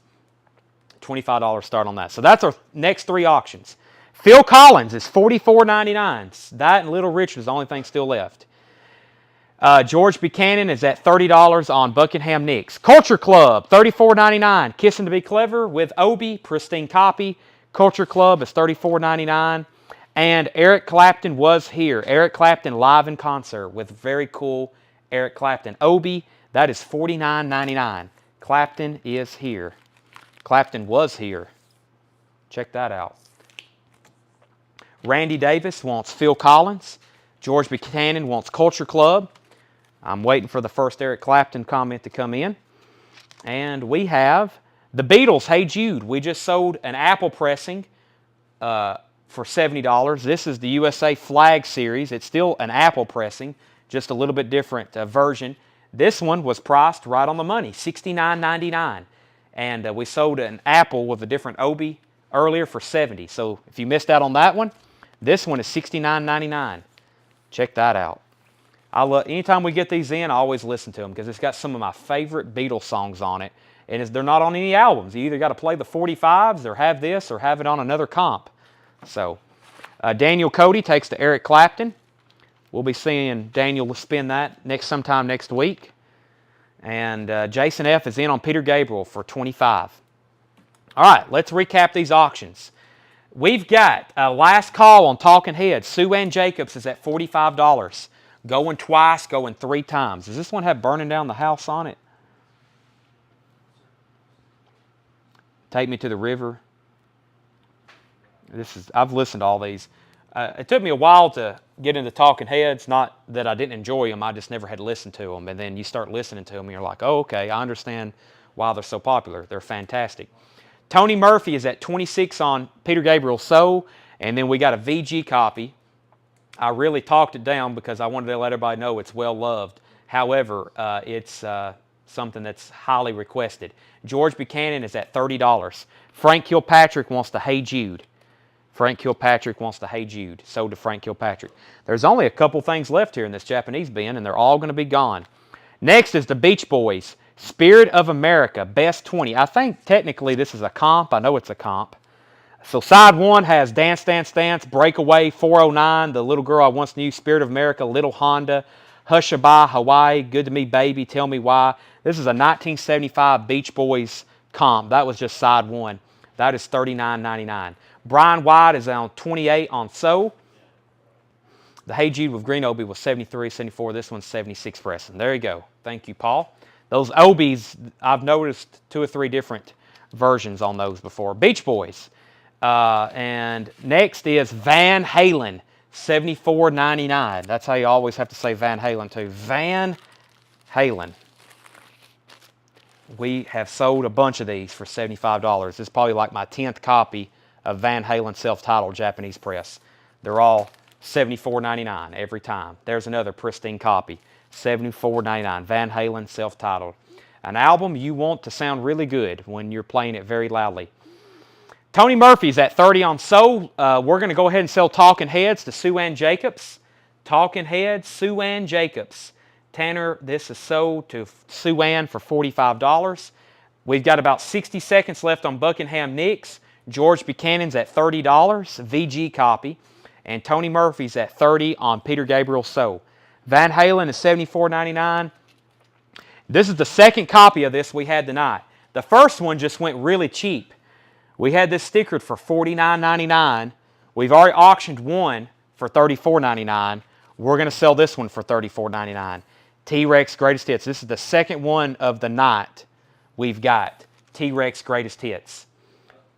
$25 start on that. So that's our next 3 auctions. Phil Collins is $44.99. That and Little Richard is the only thing still left. George Buchanan is at $30 on Buckingham Nicks. Culture Club, $34.99. Kissing to Be Clever with Obi, pristine copy. Culture Club is $34.99. And Eric Clapton was here. Eric Clapton live in concert with very cool Eric Clapton. Obi, that is $49.99. Clapton is here. Clapton was here. Check that out. Randy Davis wants Phil Collins. George Buchanan wants Culture Club. I'm waiting for the first Eric Clapton comment to come in. And we have the Beatles, Hey Jude. We just sold an Apple pressing for $70. This is the USA Flag Series. It's still an Apple pressing, just a little bit different version. This one was priced right on the money, $69.99. And we sold an Apple with a different Obi earlier for $70. So if you missed out on that one, this one is $69.99. Check that out. Anytime we get these in, I always listen to them because it's got some of my favorite Beatles songs on it. And they're not on any albums. You either got to play the 45s or have this or have it on another comp. So Daniel Cody takes to Eric Clapton. We'll be seeing Daniel spin that sometime next week. And Jason F. is in on Peter Gabriel for $25. All right, let's recap these auctions. We've got a last call on Talking Heads. Sue Ann Jacobs is at $45. Going twice, going 3 times. Does this one have Burning Down the House on it? Take Me to the River. I've listened to all these. It took me a while to get into Talking Heads. Not that I didn't enjoy them, I just never had listened to them. And then you start listening to them and you're like, oh, okay, I understand why they're so popular. They're fantastic. Tony Murphy is at $26 on Peter Gabriel's So, and then we got a VG copy. I really talked it down because I wanted to let everybody know it's well loved. However, it's something that's highly requested. George Buchanan is at $30. Frank Kilpatrick wants to Hey Jude. Frank Kilpatrick wants to Hey Jude. Sold to Frank Kilpatrick. There's only a couple things left here in this Japanese bin, and they're all going to be gone. Next is the Beach Boys. Spirit of America, Best 20. I think technically this is a comp. I know it's a comp. So side 1 has Dance, Dance, Dance, Breakaway, 409, The Little Girl I Once Knew, Spirit of America, Little Honda, Hushabye, Hawaii, Good to Me Baby, Tell Me Why. This is a 1975 Beach Boys comp. That was just side 1. That is $39.99. Brian White is on 28 on So. The Hey Jude with Green Obi was 73, 74. This one's 76 pressing. There you go. Thank you, Paul. Those Obies, I've noticed 2 or 3 different versions on those before. Beach Boys. And next is Van Halen, $74.99. That's how you always have to say Van Halen too. Van Halen. We have sold a bunch of these for $75. This is probably like my 10th copy of Van Halen self-titled Japanese press. They're all $74.99 every time. There's another pristine copy, $74.99. Van Halen self-titled. An album you want to sound really good when you're playing it very loudly. Tony Murphy's at 30 on So. We're going to go ahead and sell Talking Heads to Sue Ann Jacobs. Talking Heads, Sue Ann Jacobs. Tanner, this is sold to Sue Ann for $45. We've got about 60 seconds left on Buckingham Nicks. George Buchanan's at $30, VG copy. And Tony Murphy's at $30 on Peter Gabriel So. Van Halen is $74.99. This is the second copy of this we had tonight. The first one just went really cheap. We had this stickered for $49.99. We've already auctioned one for $34.99. We're going to sell this one for $34.99. T-Rex Greatest Hits. This is the second one of the night we've got. T-Rex Greatest Hits.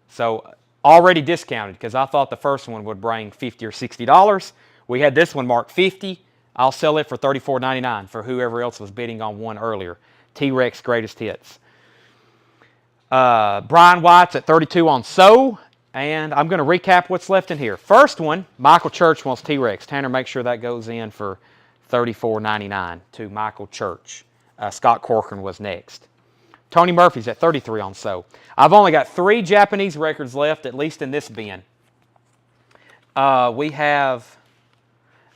So already discounted because I thought the first one would bring $50 or $60. We had this one marked $50. I'll sell it for $34.99 for whoever else was bidding on one earlier. T-Rex Greatest Hits. Brian White's at 32 on So. And I'm going to recap what's left in here. First one, Michael Church wants T-Rex. Tanner, make sure that goes in for $34.99 to Michael Church. Scott Corcoran was next. Tony Murphy's at 33 on So. I've only got 3 Japanese records left, at least in this bin. We have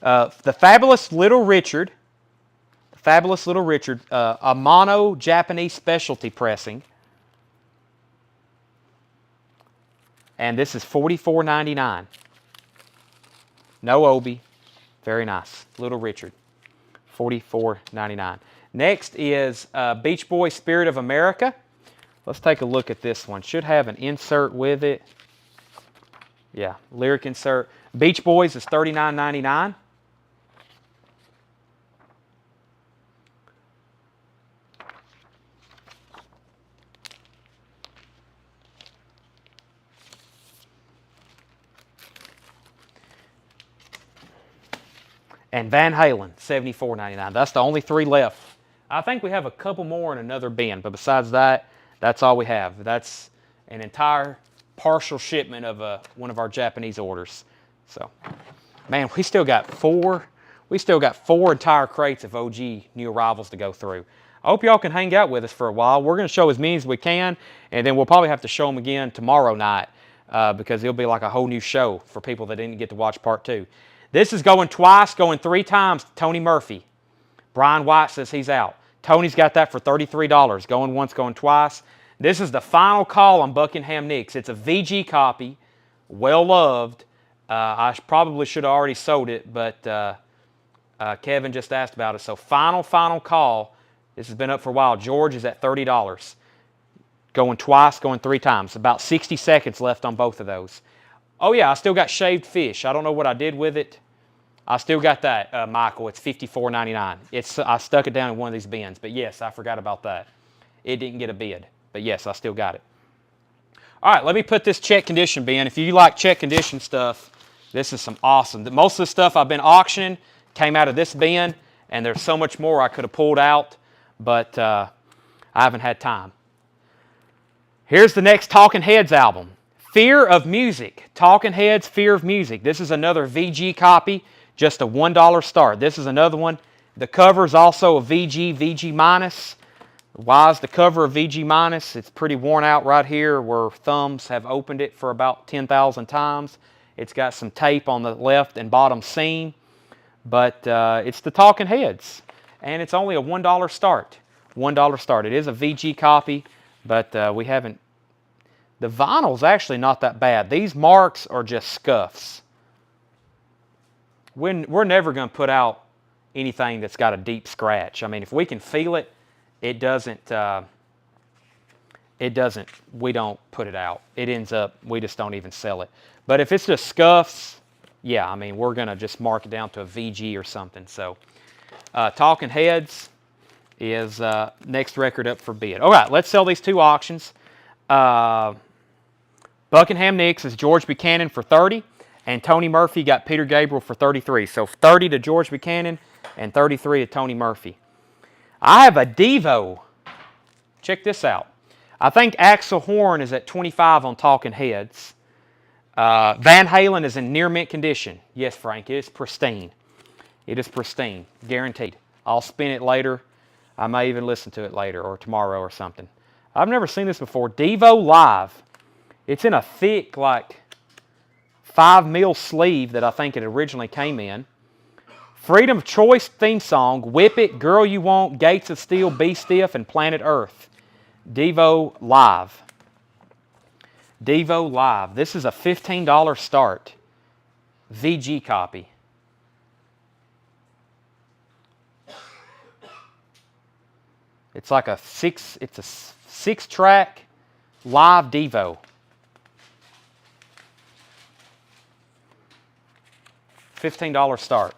the Fabulous Little Richard. A mono Japanese specialty pressing. And this is $44.99. No Obi. Very nice. Little Richard. $44.99. Next is Beach Boys Spirit of America. Let's take a look at this one. Should have an insert with it. Yeah, lyric insert. Beach Boys is $39.99. And Van Halen, $74.99. That's the only 3 left. I think we have a couple more in another bin, but besides that, that's all we have. That's an entire partial shipment of one of our Japanese orders. So, man, we still got 4 entire crates of OG new arrivals to go through. I hope y'all can hang out with us for a while. We're going to show as many as we can, and then we'll probably have to show them again tomorrow night because it'll be like a whole new show for people that didn't get to watch part 2. This is going twice, going 3 times to Tony Murphy. Brian White says he's out. Tony's got that for $33. Going once, going twice. This is the final call on Buckingham Nicks. It's a VG copy, well loved. I probably should have already sold it, but Kevin just asked about it. So final call. This has been up for a while. George is at $30. Going twice, going 3 times. About 60 seconds left on both of those. Oh yeah, I still got Shaved Fish. I don't know what I did with it. I still got that, Michael. It's $54.99. I stuck it down in one of these bins. But yes, I forgot about that. It didn't get a bid. But yes, I still got it. All right, let me put this check condition bin. If you like check condition stuff, this is some awesome. Most of the stuff I've been auctioning came out of this bin, and there's so much more I could have pulled out, but I haven't had time. Here's the next Talking Heads album. Fear of Music. Talking Heads, Fear of Music. This is another VG copy, just a $1 start. This is another one. The cover is also a VG minus. Why is the cover a VG minus? It's pretty worn out right here where thumbs have opened it for about 10,000 times. It's got some tape on the left and bottom seam, but it's the Talking Heads, and it's only a $1 start. $1 start. It is a VG copy, but we haven't. The vinyl's actually not that bad. These marks are just scuffs. We're never going to put out anything that's got a deep scratch. I mean, if we can feel it, it doesn't, we don't put it out. It ends up, we just don't even sell it. But if it's just scuffs, yeah, I mean, we're going to just mark it down to a VG or something. So, Talking Heads is next record up for bid. All right, let's sell these 2 auctions. Buckingham Nicks is George Buchanan for $30, and Tony Murphy got Peter Gabriel for $33. So $30 to George Buchanan and $33 to Tony Murphy. I have a Devo. Check this out. I think Axel Horn is at 25 on Talking Heads. Van Halen is in near mint condition. Yes, Frank, it is pristine. It is pristine, guaranteed. I'll spin it later. I may even listen to it later or tomorrow or something. I've never seen this before. Devo Live It's in a thick, like 5 mil sleeve that I think it originally came in. Freedom of Choice theme song, Whip It, Girl You Want, Gates of Steel, Be Stiff, and Planet Earth. Devo Live. Devo Live. This is a $15 start. VG copy. It's like a 6-track live Devo. $15 start.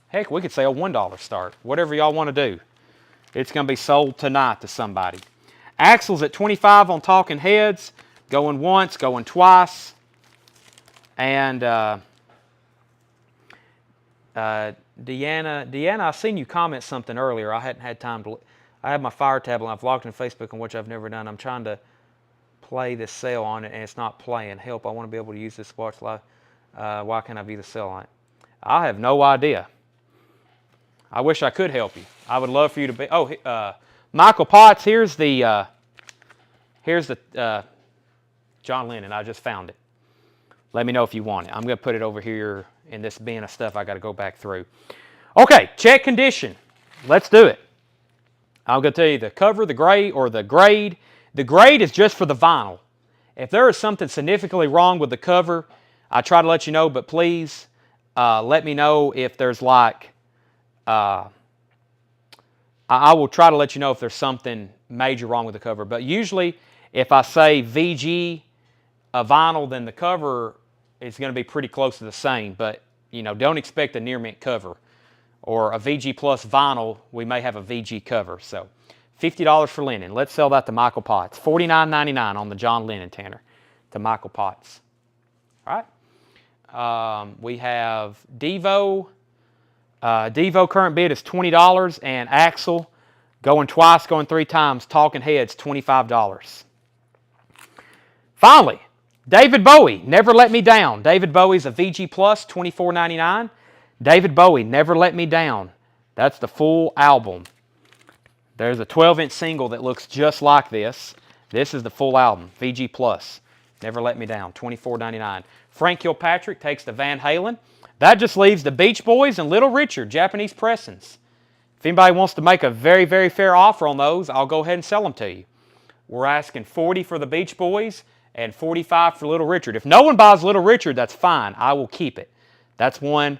Heck, we could say a $1 start. Whatever y'all want to do. It's going to be sold tonight to somebody. Axl's at 25 on Talking Heads. Going once, going twice. And Deanna, I seen you comment something earlier. I hadn't had time to. I have my Fire tablet. I've logged in Facebook, on which I've never done. I'm trying to play this sale on it, and it's not playing. Help! I want to be able to use this watch live. Why can't I view the sale on it? I have no idea. I wish I could help you. I would love for you to be. Oh, Michael Potts. Here's the John Lennon. I just found it. Let me know if you want it. I'm going to put it over here in this bin of stuff I got to go back through. Okay, check condition. Let's do it. I'm going to tell you the cover, the grade, or the grade. The grade is just for the vinyl. If there is something significantly wrong with the cover, I try to let you know, but please let me know if there's like, I will try to let you know if there's something major wrong with the cover. But usually, if I say VG vinyl, then the cover is going to be pretty close to the same. But, you know, don't expect a near mint cover. Or a VG plus vinyl, we may have a VG cover. So, $50 for Lennon. Let's sell that to Michael Potts. $49.99 on the John Lennon Tanner to Michael Potts. All right. We have Devo. Devo current bid is $20. And Axl, going twice, going 3 times, Talking Heads, $25. Finally, David Bowie, Never Let Me Down. David Bowie's a VG Plus, $24.99. David Bowie, Never Let Me Down. That's the full album. There's a 12-inch single that looks just like this. This is the full album, VG Plus. Never Let Me Down, $24.99. Frank Kilpatrick takes the Van Halen. That just leaves the Beach Boys and Little Richard, Japanese pressings. If anybody wants to make a very, very fair offer on those, I'll go ahead and sell them to you. We're asking $40 for the Beach Boys and $45 for Little Richard. If no one buys Little Richard, that's fine. I will keep it. That's one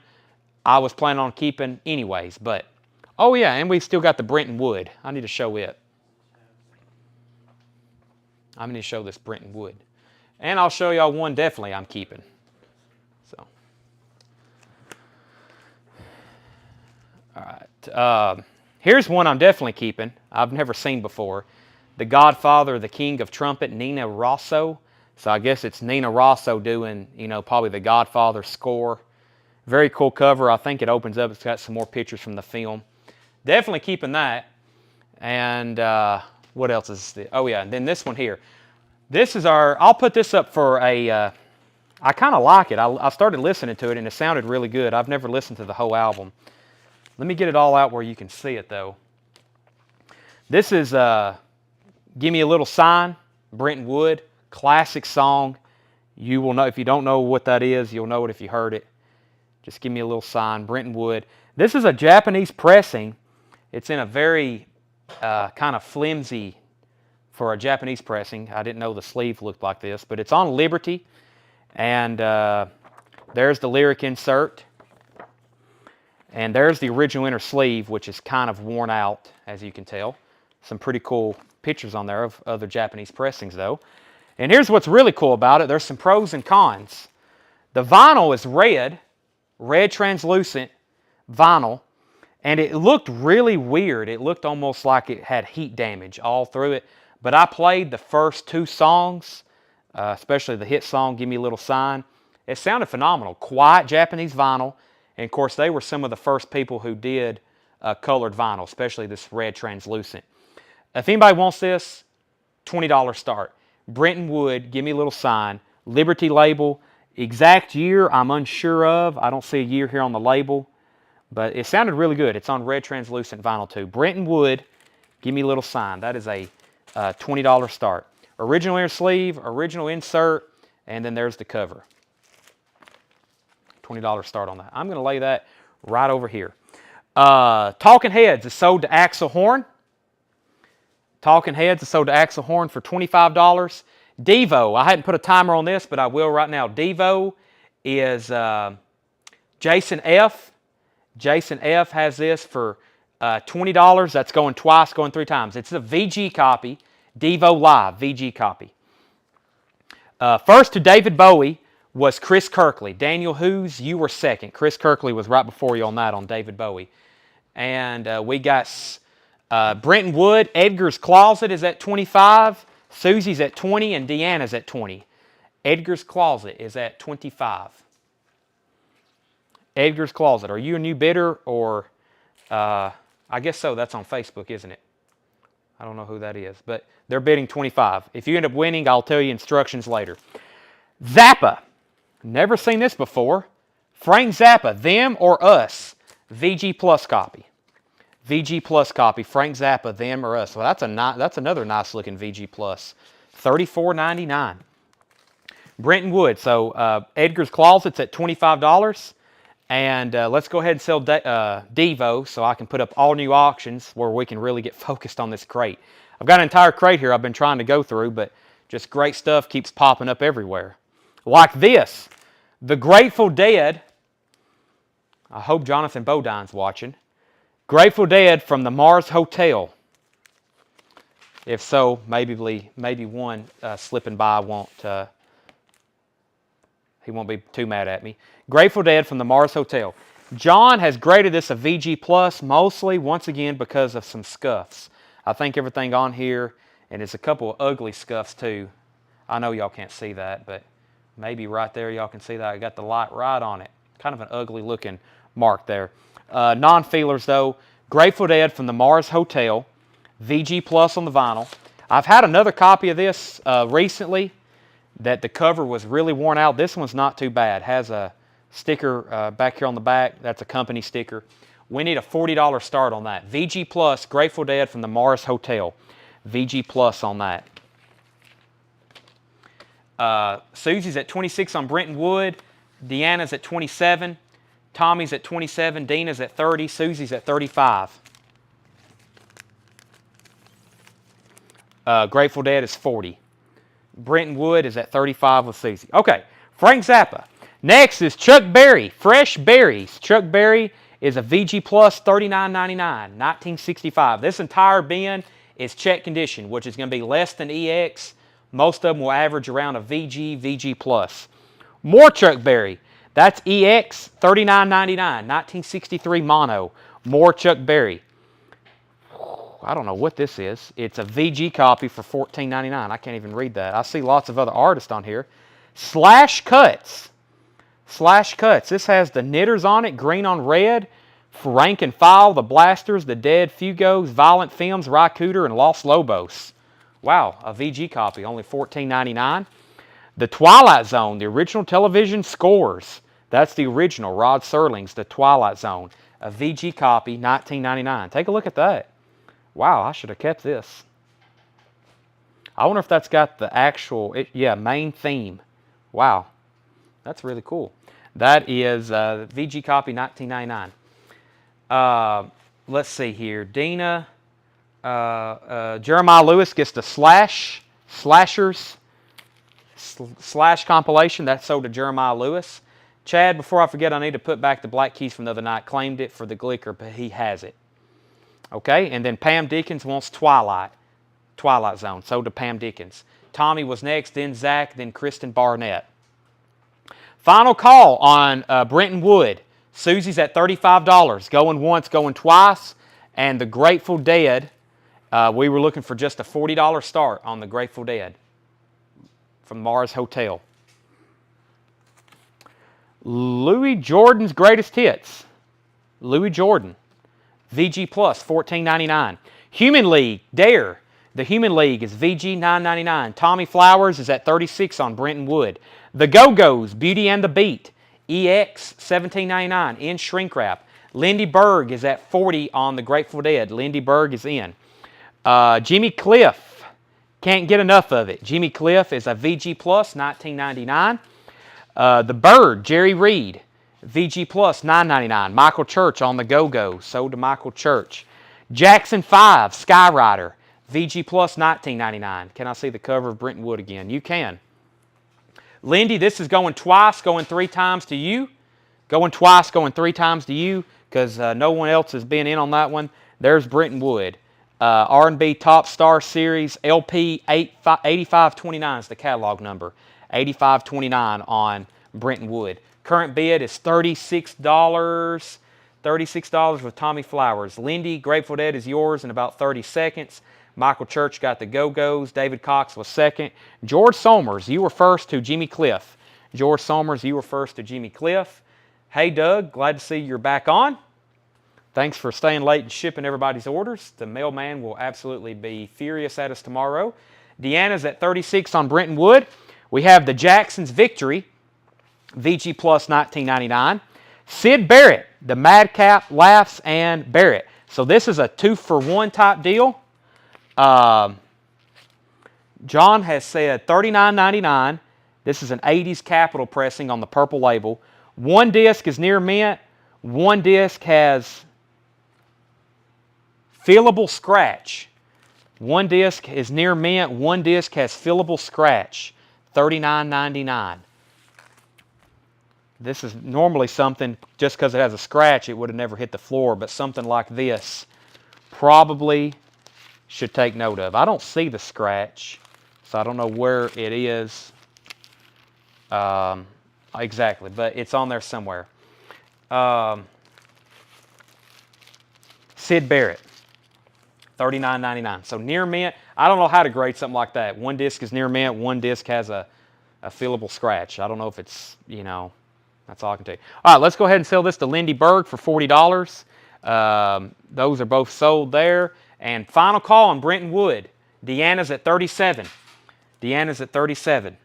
I was planning on keeping anyways. But, oh yeah, and we still got the Brenton Wood. I need to show it. I need to show this Brenton Wood. And I'll show y'all one definitely I'm keeping. So, all right. Here's one I'm definitely keeping. I've never seen before. The Godfather, the King of Trumpet, Nina Rosso. So I guess it's Nina Rosso doing, you know, probably the Godfather score. Very cool cover. I think it opens up. It's got some more pictures from the film. Definitely keeping that. And what else is this? Oh yeah, and then this one here. This is our, I'll put this up for a, I kind of like it. I started listening to it and it sounded really good. I've never listened to the whole album. Let me get it all out where you can see it though. This is Give Me a Little Sign, Brenton Wood, classic song. You will know, if you don't know what that is, you'll know it if you heard it. Just Give Me a Little Sign, Brenton Wood. This is a Japanese pressing. It's in a very kind of flimsy for a Japanese pressing. I didn't know the sleeve looked like this, but it's on Liberty. And there's the lyric insert. And there's the original inner sleeve, which is kind of worn out, as you can tell. Some pretty cool pictures on there of other Japanese pressings, though. And here's what's really cool about it. There's some pros and cons. The vinyl is red translucent vinyl, and it looked really weird. It looked almost like it had heat damage all through it. But I played the first 2 songs, especially the hit song, Give Me a Little Sign. It sounded phenomenal. Quiet Japanese vinyl. And, of course, they were some of the first people who did colored vinyl, especially this red translucent. If anybody wants this, $20 start. Brenton Wood, Give Me a Little Sign. Liberty label. Exact year, I'm unsure of. I don't see a year here on the label. But it sounded really good. It's on red translucent vinyl, too. Brenton Wood, Give Me a Little Sign. That is a $20 start. Original inner sleeve, original insert, and then there's the cover. $20 start on that. I'm going to lay that right over here. Talking Heads is sold to Axel Horn. Talking Heads is sold to Axel Horn for $25. Devo, I hadn't put a timer on this, but I will right now. Devo is Jason F. Jason F has this for $20. That's going twice, going 3 times. It's a VG copy. Devo Live, VG copy. First to David Bowie was Chris Kirkley. Daniel Hoos, you were second. Chris Kirkley was right before you on that on David Bowie. And we got Brenton Wood. Edgar's Closet is at 25. Susie's at 20, and Deanna's at 20. Edgar's Closet is at 25. Edgar's Closet. Are you a new bidder or... I guess so. That's on Facebook, isn't it? I don't know who that is, but they're bidding 25. If you end up winning, I'll tell you instructions later. Zappa. Never seen this before. Frank Zappa, Them or Us. VG Plus copy. VG Plus copy. Frank Zappa, Them or Us. Well, that's another nice looking VG Plus. $34.99. Brenton Wood. So Edgar's Closet's at $25. And let's go ahead and sell Devo so I can put up all new auctions where we can really get focused on this crate. I've got an entire crate here I've been trying to go through, but just great stuff keeps popping up everywhere. Like this, The Grateful Dead. I hope Jonathan Bodine's watching. Grateful Dead from the Mars Hotel. If so, maybe one slipping by won't... he won't be too mad at me. Grateful Dead from the Mars Hotel. John has graded this a VG Plus, mostly, once again, because of some scuffs. I think everything on here, and it's a couple of ugly scuffs too. I know y'all can't see that, but maybe right there y'all can see that. I got the light right on it. Kind of an ugly looking mark there. Non-feelers though. Grateful Dead from the Mars Hotel. VG Plus on the vinyl. I've had another copy of this recently that the cover was really worn out. This one's not too bad. Has a sticker back here on the back. That's a company sticker. We need a $40 start on that. VG Plus, Grateful Dead from the Mars Hotel. VG Plus on that. Susie's at 26 on Brenton Wood. Deanna's at 27. Tommy's at 27. Dina's at 30. Susie's at 35. Grateful Dead is 40. Brenton Wood is at 35 with Susie. Okay, Frank Zappa. Next is Chuck Berry, Fresh Berries. Chuck Berry is a VG Plus, $39.99, 1965. This entire bin is check condition, which is going to be less than EX. Most of them will average around a VG Plus. More Chuck Berry. That's EX, $39.99, 1963 mono. More Chuck Berry. I don't know what this is. It's a VG copy for $14.99. I can't even read that. I see lots of other artists on here. Slash Cuts. Slash Cuts. This has the Knitters on it, green on red. Frank and File, the Blasters, the Dead, Fugos, Violent Films, Rycooter, and Los Lobos. Wow, a VG copy, only $14.99. The Twilight Zone, the original television scores. That's the original, Rod Serling's The Twilight Zone. A VG copy, $19.99. Take a look at that. Wow, I should have kept this. I wonder if that's got the actual, main theme. Wow, that's really cool. That is VG copy, $19.99. Let's see here. Dina, Jeremiah Lewis gets the Slashers Slash compilation. That's sold to Jeremiah Lewis. Chad, before I forget, I need to put back the Black Keys from the other night. Claimed it for the Glicker, but he has it. Okay, and then Pam Dickens wants Twilight Zone, sold to Pam Dickens. Tommy was next, then Zach, then Kristen Barnett. Final call on Brenton Wood. Susie's at $35, going once, going twice. And the Grateful Dead, we were looking for just a $40 start on the Grateful Dead from Mars Hotel. Louis Jordan's Greatest Hits. Louis Jordan. VG Plus, $14.99. Human League, Dare. The Human League is VG, $9.99. Tommy Flowers is at 36 on Brenton Wood. The Go-Go's, Beauty and the Beat. EX, $17.99 in shrink wrap. Lindy Berg is at 40 on the Grateful Dead. Lindy Berg is in. Jimmy Cliff, Can't get enough of it. Jimmy Cliff is a VG Plus, $19.99. The Bird, Jerry Reed, VG Plus, $9.99. Michael Church on the Go-Go, sold to Michael Church. Jackson 5, Skyrider, VG Plus, $19.99. Can I see the cover of Brenton Wood again? You can. Lindy, this is going twice, going 3 times to you. Going twice, going 3 times to you, because no one else has been in on that one. There's Brenton Wood. R&B Top Star Series, LP 8529 is the catalog number. 8529 on Brenton Wood. Current bid is $36. $36 with Tommy Flowers. Lindy, Grateful Dead is yours in about 30 seconds. Michael Church got the Go-Go's. David Cox was second. George Somers, you were first to Jimmy Cliff. George Somers, you were first to Jimmy Cliff. Hey, Doug, glad to see you're back on. Thanks for staying late and shipping everybody's orders. The mailman will absolutely be furious at us tomorrow. Deanna's at 36 on Brenton Wood. We have the Jacksons Victory, VG Plus, $19.99. Sid Barrett, the Madcap, Laughs, and Barrett. So this is a 2-for-1 type deal. John has said $39.99. This is an 80s Capitol pressing on the purple label. One disc is near mint. One disc has fillable scratch. One disc is near mint. One disc has fillable scratch. $39.99. This is normally something, just because it has a scratch, it would have never hit the floor, but something like this probably should take note of. I don't see the scratch, so I don't know where it is exactly, but it's on there somewhere. Sid Barrett, $39.99. So near mint, I don't know how to grade something like that. One disc is near mint, one disc has a fillable scratch. I don't know if it's, that's all I can tell you. All right, let's go ahead and sell this to Lindy Berg for $40. Those are both sold there. And final call on Brenton Wood. Deanna's at 37. Deanna's at 37.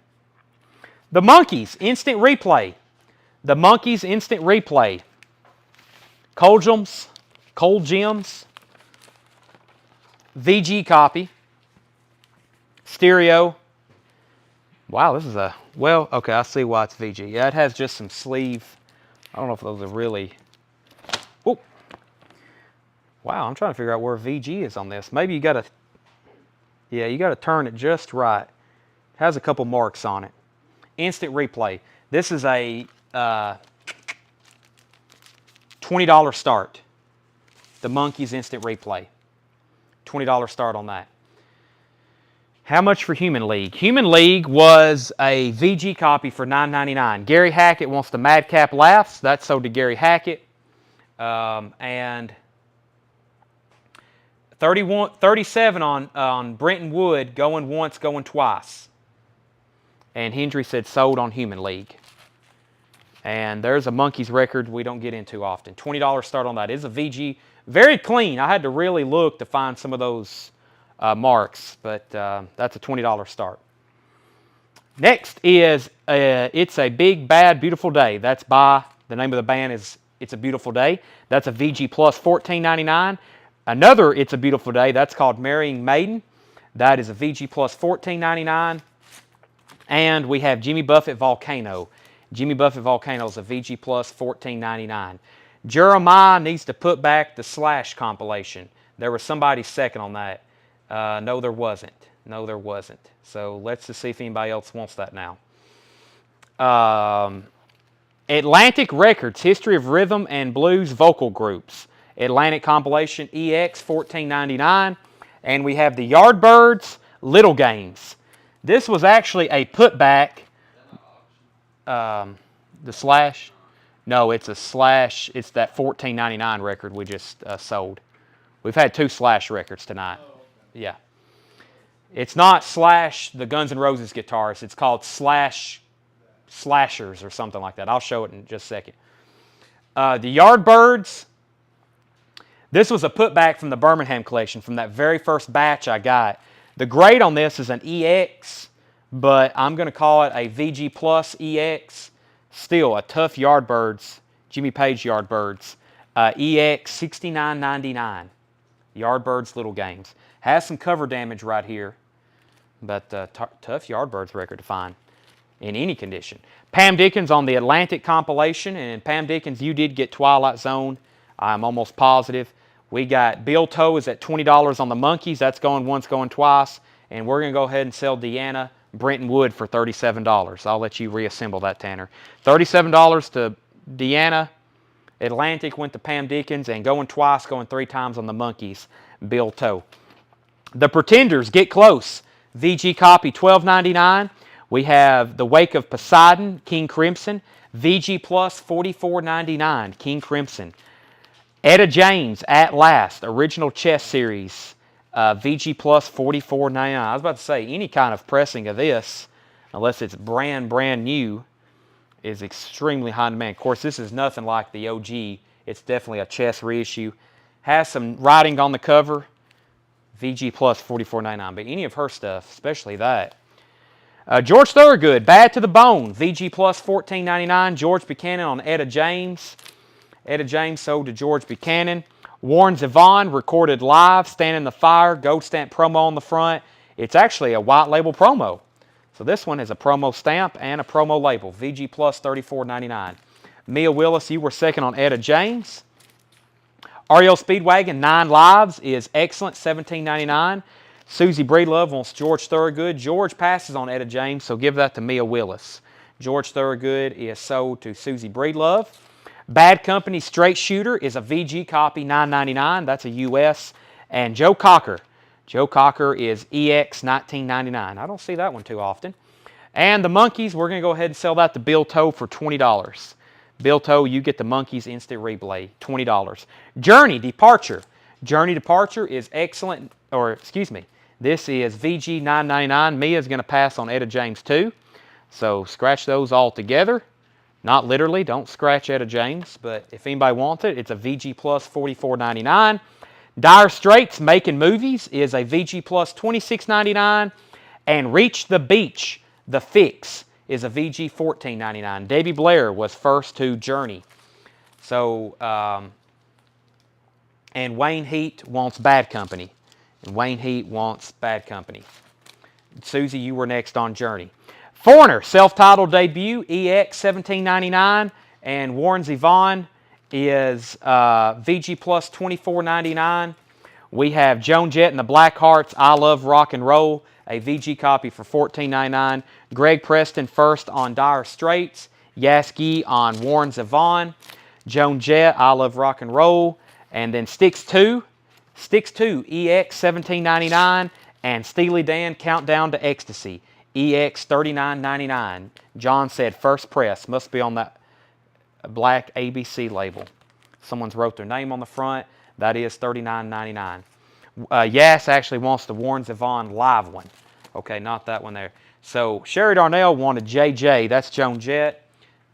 The Monkees, Instant Replay. The Monkees, Instant Replay. Cold Gems. VG copy. Stereo. Wow, this is a, well, okay, I see why it's VG. Yeah, it has just some sleeve. I don't know if those are really, oh. Wow, I'm trying to figure out where VG is on this. Maybe you got to, yeah, you got to turn it just right. It has a couple marks on it. Instant Replay. This is a $20 start. The Monkees Instant Replay. $20 start on that. How much for Human League? Human League was a VG copy for $9.99. Gary Hackett wants the Madcap Laughs. That's sold to Gary Hackett. And 37 on Brenton Wood, going once, going twice. And Hendry said sold on Human League. And there's a Monkees record we don't get into often. $20 start on that. It's a VG. Very clean. I had to really look to find some of those marks, but that's a $20 start. Next is It's a Big Bad Beautiful Day. That's by, the name of the band is It's a Beautiful Day. That's a VG Plus, $14.99. Another It's a Beautiful Day, that's called Marrying Maiden. That is a VG Plus, $14.99. And we have Jimmy Buffett Volcano. Jimmy Buffett Volcano is a VG Plus, $14.99. Jeremiah needs to put back the Slash compilation. There was somebody second on that. No, there wasn't. No, there wasn't. So let's just see if anybody else wants that now. Atlantic Records, History of Rhythm and Blues Vocal Groups. Atlantic compilation EX, $14.99. And we have the Yardbirds, Little Games. This was actually a putback. The Slash. No, it's a Slash. It's that $14.99 record we just sold. We've had 2 Slash records tonight. Yeah. It's not Slash, the Guns N' Roses guitarist. It's called Slashers or something like that. I'll show it in just a second. The Yardbirds. This was a putback from the Birmingham collection, from that very first batch I got. The grade on this is an EX, but I'm going to call it a VG Plus EX. Still a tough Yardbirds, Jimmy Page Yardbirds. EX, $69.99. Yardbirds Little Games. Has some cover damage right here. but tough Yardbirds record to find in any condition. Pam Dickens on the Atlantic compilation, and Pam Dickens, you did get Twilight Zone. I'm almost positive. We got Bill Toe is at $20 on the Monkees. That's going once, going twice. And we're going to go ahead and sell Deanna Brenton Wood for $37. I'll let you reassemble that, Tanner. $37 to Deanna. Atlantic went to Pam Dickens, and going twice, going 3 times on the Monkees, Bill Toe. The Pretenders, Get Close. VG copy, $12.99. We have The Wake of Poseidon, King Crimson. VG Plus, $44.99, King Crimson. Etta James, At Last, original chess series. VG Plus, $44.99. I was about to say, any kind of pressing of this, unless it's brand new, is extremely high demand. Of course, this is nothing like the OG. It's definitely a chess reissue. Has some writing on the cover. VG Plus, $44.99. But any of her stuff, especially that. George Thorogood, Bad to the Bone. VG Plus, $14.99. George Buchanan on Etta James. Etta James sold to George Buchanan. Warren Zevon recorded live, Stand in the Fire, gold stamp promo on the front. It's actually a white label promo. So this one is a promo stamp and a promo label. VG Plus, $34.99. Mia Willis, you were second on Etta James. REO Speedwagon, 9 Lives is excellent, $17.99. Susie Breedlove wants George Thorogood. George passes on Etta James, so give that to Mia Willis. George Thorogood is sold to Susie Breedlove. Bad Company Straight Shooter is a VG copy, $9.99. That's a US. And Joe Cocker. Joe Cocker is EX, $19.99. I don't see that one too often. And the Monkees, we're going to go ahead and sell that to Bill Toe for $20. Bill Toe, you get the Monkees Instant Replay, $20. Journey Departure. Journey Departure is excellent, or excuse me, this is VG, $9.99. Mia's going to pass on Etta James too. So scratch those all together. Not literally, don't scratch Etta James, but if anybody wants it, it's a VG Plus, $44.99. Dire Straits Making Movies is a VG Plus, $26.99. And Reach the Beach, The Fix, is a VG, $14.99. Debbie Blair was first to Journey. So, and Wayne Heat wants Bad Company. And Wayne Heat wants Bad Company. Susie, you were next on Journey. Foreigner, self-titled debut, EX, $17.99. And Warren Zevon is VG Plus, $24.99. We have Joan Jett and the Blackhearts, I Love Rock and Roll, a VG copy for $14.99. Greg Preston first on Dire Straits. Yaski on Warren Zevon. Joan Jett, I Love Rock and Roll. And then Styx 2, EX, $17.99. And Steely Dan, Countdown to Ecstasy, EX, $39.99. John said first press. Must be on that black ABC label. Someone's wrote their name on the front. That is $39.99. Yas actually wants the Warren Zevon live one. Okay, not that one there. So Sherry Darnell wanted JJ. That's Joan Jett.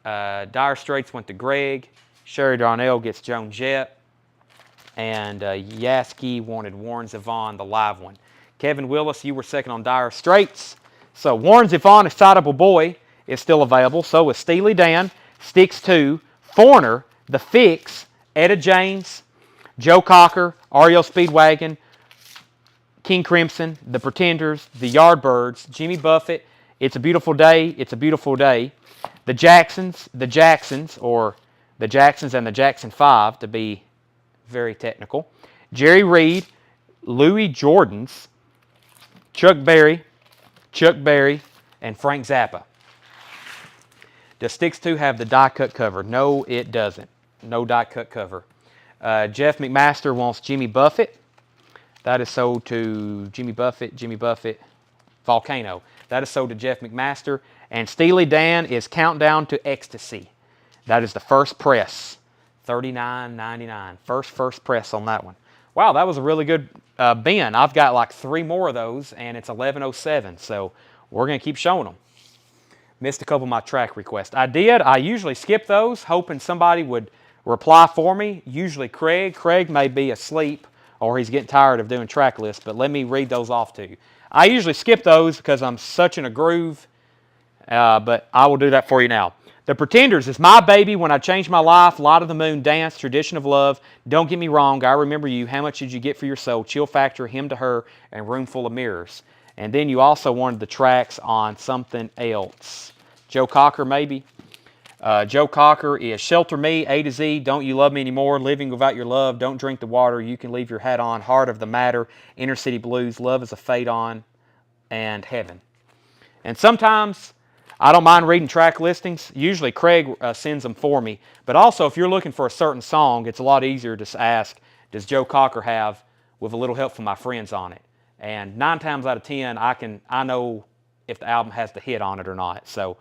Dire Straits went to Greg. Sherry Darnell gets Joan Jett. And Yaski wanted Warren Zevon, the live one. Kevin Willis, you were second on Dire Straits. So Warren Zevon, Excitable Boy, is still available. So is Steely Dan, Styx 2, Foreigner, The Fix, Etta James, Joe Cocker, REO Speedwagon, King Crimson, The Pretenders, The Yardbirds, Jimmy Buffett, It's a Beautiful Day, It's a Beautiful Day, The Jacksons, or The Jacksons and the Jackson 5, to be very technical, Jerry Reed, Louis Jordans, Chuck Berry, and Frank Zappa. Does Styx 2 have the die-cut cover? No, it doesn't. No die-cut cover. Jeff McMaster wants Jimmy Buffett. That is sold to Jimmy Buffett, Volcano. That is sold to Jeff McMaster. And Steely Dan is Countdown to Ecstasy. That is the first press, $39.99. First press on that one. Wow, that was a really good bin. I've got like 3 more of those, and it's 11:07, so we're going to keep showing them. Missed a couple of my track requests. I usually skip those, hoping somebody would reply for me. Usually Craig. Craig may be asleep, or he's getting tired of doing track lists, but let me read those off to you. I usually skip those because I'm such in a groove, but I will do that for you now. The Pretenders is My Baby, When I Changed My Life, Light of the Moon, Dance, Tradition of Love, Don't Get Me Wrong, I Remember You, How Much Did You Get for Your Soul, Chill Factor, Him to Her, and Room Full of Mirrors. And then you also wanted the tracks on something else. Joe Cocker, maybe? Joe Cocker is Shelter Me, A to Z, Don't You Love Me Anymore, Living Without Your Love, Don't Drink the Water, You Can Leave Your Hat On, Heart of the Matter, Inner City Blues, Love is a Fade On, and Heaven. And sometimes I don't mind reading track listings. Usually Craig sends them for me. But also if you're looking for a certain song, it's a lot easier to ask, does Joe Cocker have, with a little help from my friends on it? And 9 times out of 10, I know if the album has the hit on it or not. So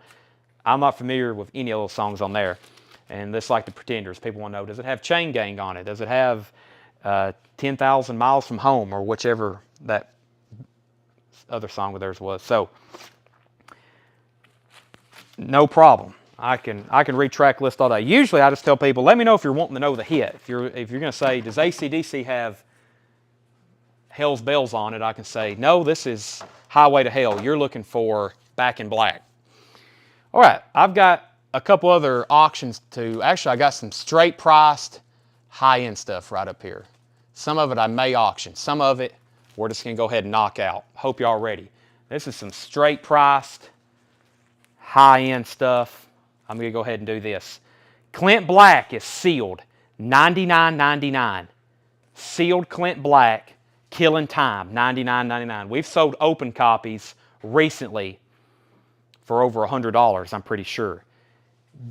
I'm not familiar with any of those songs on there. And just like the Pretenders, people want to know, does it have Chain Gang on it? Does it have 10,000 Miles from Home, or whichever that other song of theirs was? So no problem. I can read track list all day. Usually I just tell people, let me know if you're wanting to know the hit. If you're going to say, does AC/DC have Hell's Bells on it, I can say, no, this is Highway to Hell. You're looking for Back in Black. All right, I've got a couple other auctions too. Actually, I got some straight priced, high-end stuff right up here. Some of it I may auction. Some of it we're just going to go ahead and knock out. Hope y'all ready. This is some straight priced, high-end stuff. I'm going to go ahead and do this. Clint Black is sealed, $99.99. Sealed Clint Black, Killing Time, $99.99. We've sold open copies recently for over $100, I'm pretty sure.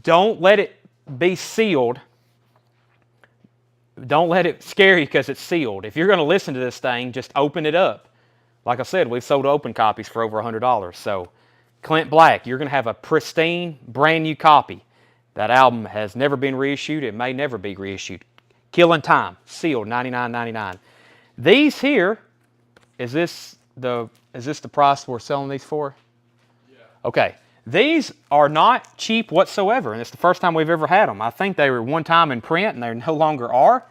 Don't let it be sealed. Don't let it scare you because it's sealed. If you're going to listen to this thing, just open it up. Like I said, we've sold open copies for over $100. So Clint Black, you're going to have a pristine, brand new copy. That album has never been reissued. It may never be reissued. Killing Time, sealed, $99.99. These here, is this the price we're selling these for? Yeah. Okay. These are not cheap whatsoever, and it's the first time we've ever had them. I think they were one time in print, and they no longer are.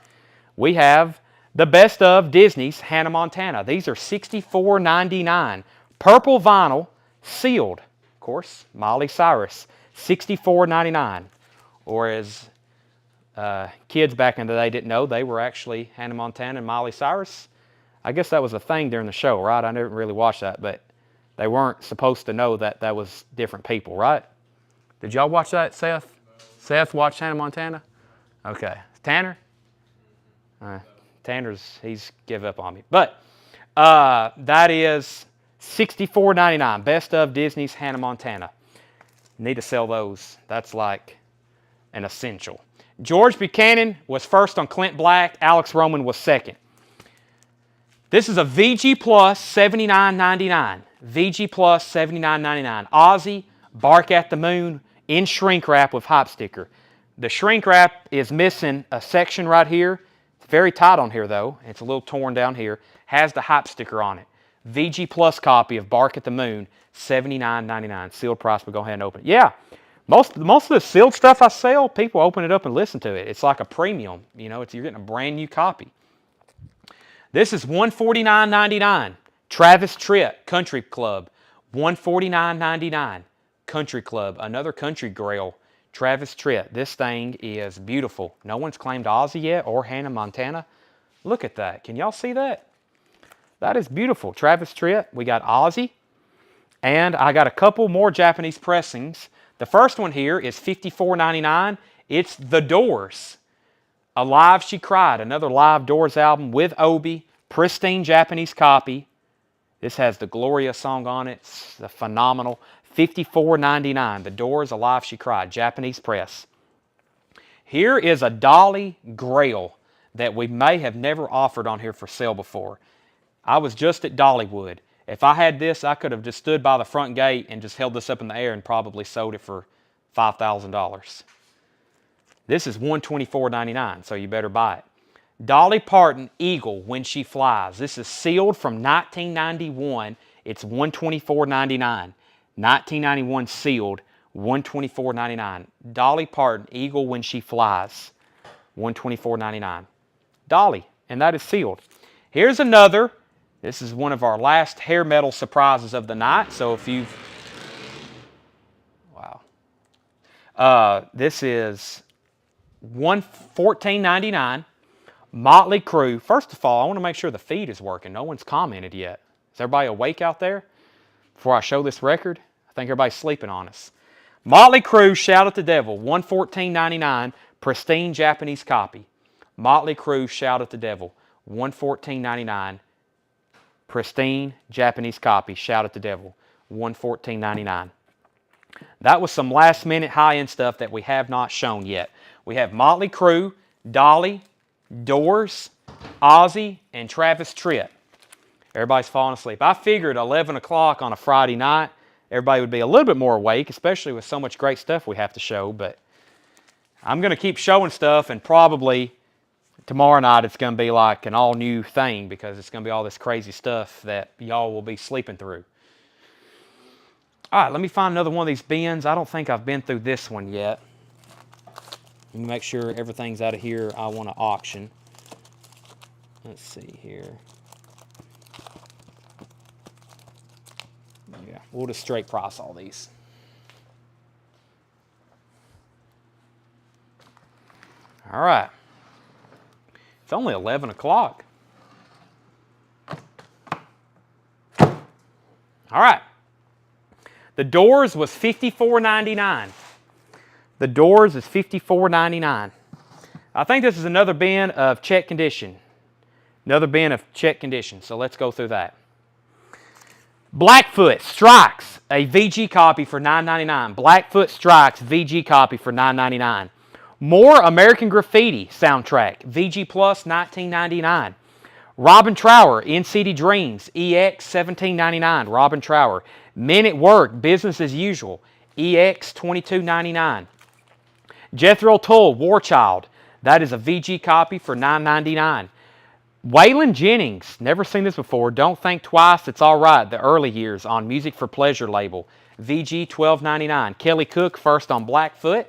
We have the best of Disney's Hannah Montana. These are $64.99. Purple vinyl, sealed. Of course, Miley Cyrus, $64.99. Or as kids back in the day didn't know, they were actually Hannah Montana and Miley Cyrus. I guess that was a thing during the show, right? I didn't really watch that, but they weren't supposed to know that that was different people, right? Did y'all watch that, Seth? No. Seth watched Hannah Montana? Okay. Tanner? He's give up on me. But that is $64.99. Best of Disney's Hannah Montana. Need to sell those. That's like an essential. George Buchanan was first on Clint Black. Alex Roman was second. This is a VG Plus, $79.99. VG Plus, $79.99. Ozzy, Bark at the Moon, in shrink wrap with hype sticker. The shrink wrap is missing a section right here. It's very tight on here though. It's a little torn down here. Has the hype sticker on it. VG Plus copy of Bark at the Moon, $79.99. Sealed price, we'll go ahead and open it. Yeah, most of the sealed stuff I sell, people open it up and listen to it. It's like a premium. You know, you're getting a brand new copy. This is $149.99. Travis Tritt, Country Club, $149.99. Country Club, another country grail. Travis Tritt. This thing is beautiful. No one's claimed Ozzy yet or Hannah Montana. Look at that. Can y'all see that? That is beautiful. Travis Tritt. We got Ozzy. And I got a couple more Japanese pressings. The first one here is $54.99. It's The Doors. Alive She Cried, another live Doors album with Obi. Pristine Japanese copy. This has the Gloria song on it. It's a phenomenal. $54.99. The Doors, Alive She Cried. Japanese press. Here is a Dolly Grail that we may have never offered on here for sale before. I was just at Dollywood. If I had this, I could have just stood by the front gate and just held this up in the air and probably sold it for $5,000. This is $124.99, so you better buy it. Dolly Parton, Eagle, When She Flies. This is sealed from 1991. It's $124.99. 1991 sealed, $124.99. Dolly Parton, Eagle, When She Flies. $124.99. Dolly, and that is sealed. Here's another. This is one of our last hair metal surprises of the night. So if you've... Wow. This is $14.99. Motley Crue. First of all, I want to make sure the feed is working. No one's commented yet. Is everybody awake out there before I show this record? I think everybody's sleeping on us. Motley Crue, Shout at the Devil, $114.99, pristine Japanese copy. Motley Crue, Shout at the Devil, $114.99, pristine Japanese copy. Shout at the Devil, $114.99. That was some last-minute high-end stuff that we have not shown yet. We have Motley Crue, Dolly, Doors, Ozzy, and Travis Tritt. Everybody's falling asleep. I figured 11 o'clock on a Friday night, everybody would be a little bit more awake, especially with so much great stuff we have to show. But I'm going to keep showing stuff, and probably tomorrow night it's going to be like an all-new thing because it's going to be all this crazy stuff that y'all will be sleeping through. All right, let me find another one of these bins. I don't think I've been through this one yet. Let me make sure everything's out of here I want to auction. Let's see here. Yeah, we'll just straight price all these. All right. It's only 11 o'clock. All right. The Doors was $54.99. The Doors is $54.99. I think this is another bin of check condition. Another bin of check condition. So let's go through that. Blackfoot Strikes, a VG copy for $9.99. Blackfoot Strikes, VG copy for $9.99. More American Graffiti soundtrack, VG Plus, $19.99. Robin Trower, NCT Dreams, EX, $17.99. Robin Trower. Men at Work, Business as Usual, EX, $22.99. Jethro Tull, War Child, that is a VG copy for $9.99. Waylon Jennings, never seen this before, Don't Think Twice, It's Alright, the early years on Music for Pleasure label, VG, $12.99. Kelly Cook, first on Blackfoot.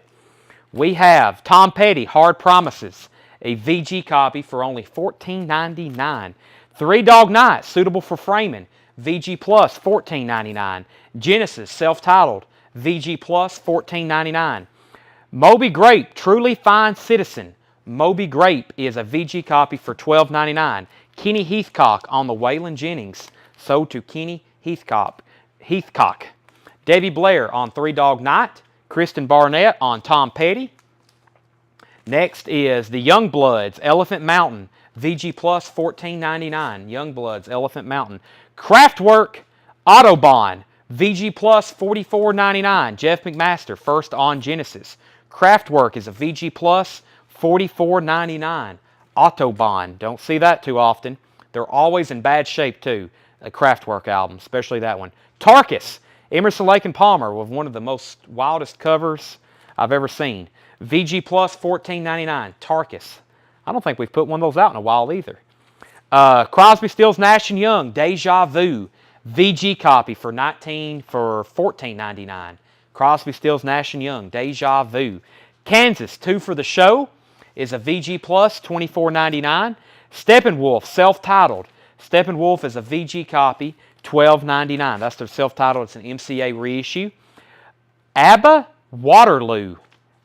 We have Tom Petty, Hard Promises, a VG copy for only $14.99. Three Dog Night, suitable for framing, VG Plus, $14.99. Genesis, self-titled, VG Plus, $14.99. Moby Grape, Truly Fine Citizen. Moby Grape is a VG copy for $12.99. Kenny Heathcock on the Waylon Jennings, sold to Kenny Heathcock. Debbie Blair on Three Dog Night. Kristen Barnett on Tom Petty. Next is the Youngbloods, Elephant Mountain, VG Plus, $14.99. Youngbloods, Elephant Mountain. Kraftwerk, Autobahn, VG Plus, $44.99. Jeff McMaster, first on Genesis. Kraftwerk is a VG Plus, $44.99. Autobahn, don't see that too often. They're always in bad shape too. A Kraftwerk album, especially that one. Tarkus, Emerson, Lake and Palmer with one of the most wildest covers I've ever seen. VG Plus, $14.99. Tarkus. I don't think we've put one of those out in a while either. Crosby, Stills, Nash & Young, Deja Vu, VG copy for $14.99. Crosby, Stills, Nash & Young, Deja Vu. Kansas, Two for the Show, is a VG Plus, $24.99. Steppenwolf, self-titled. Steppenwolf is a VG copy, $12.99. That's their self-titled. It's an MCA reissue. ABBA, Waterloo.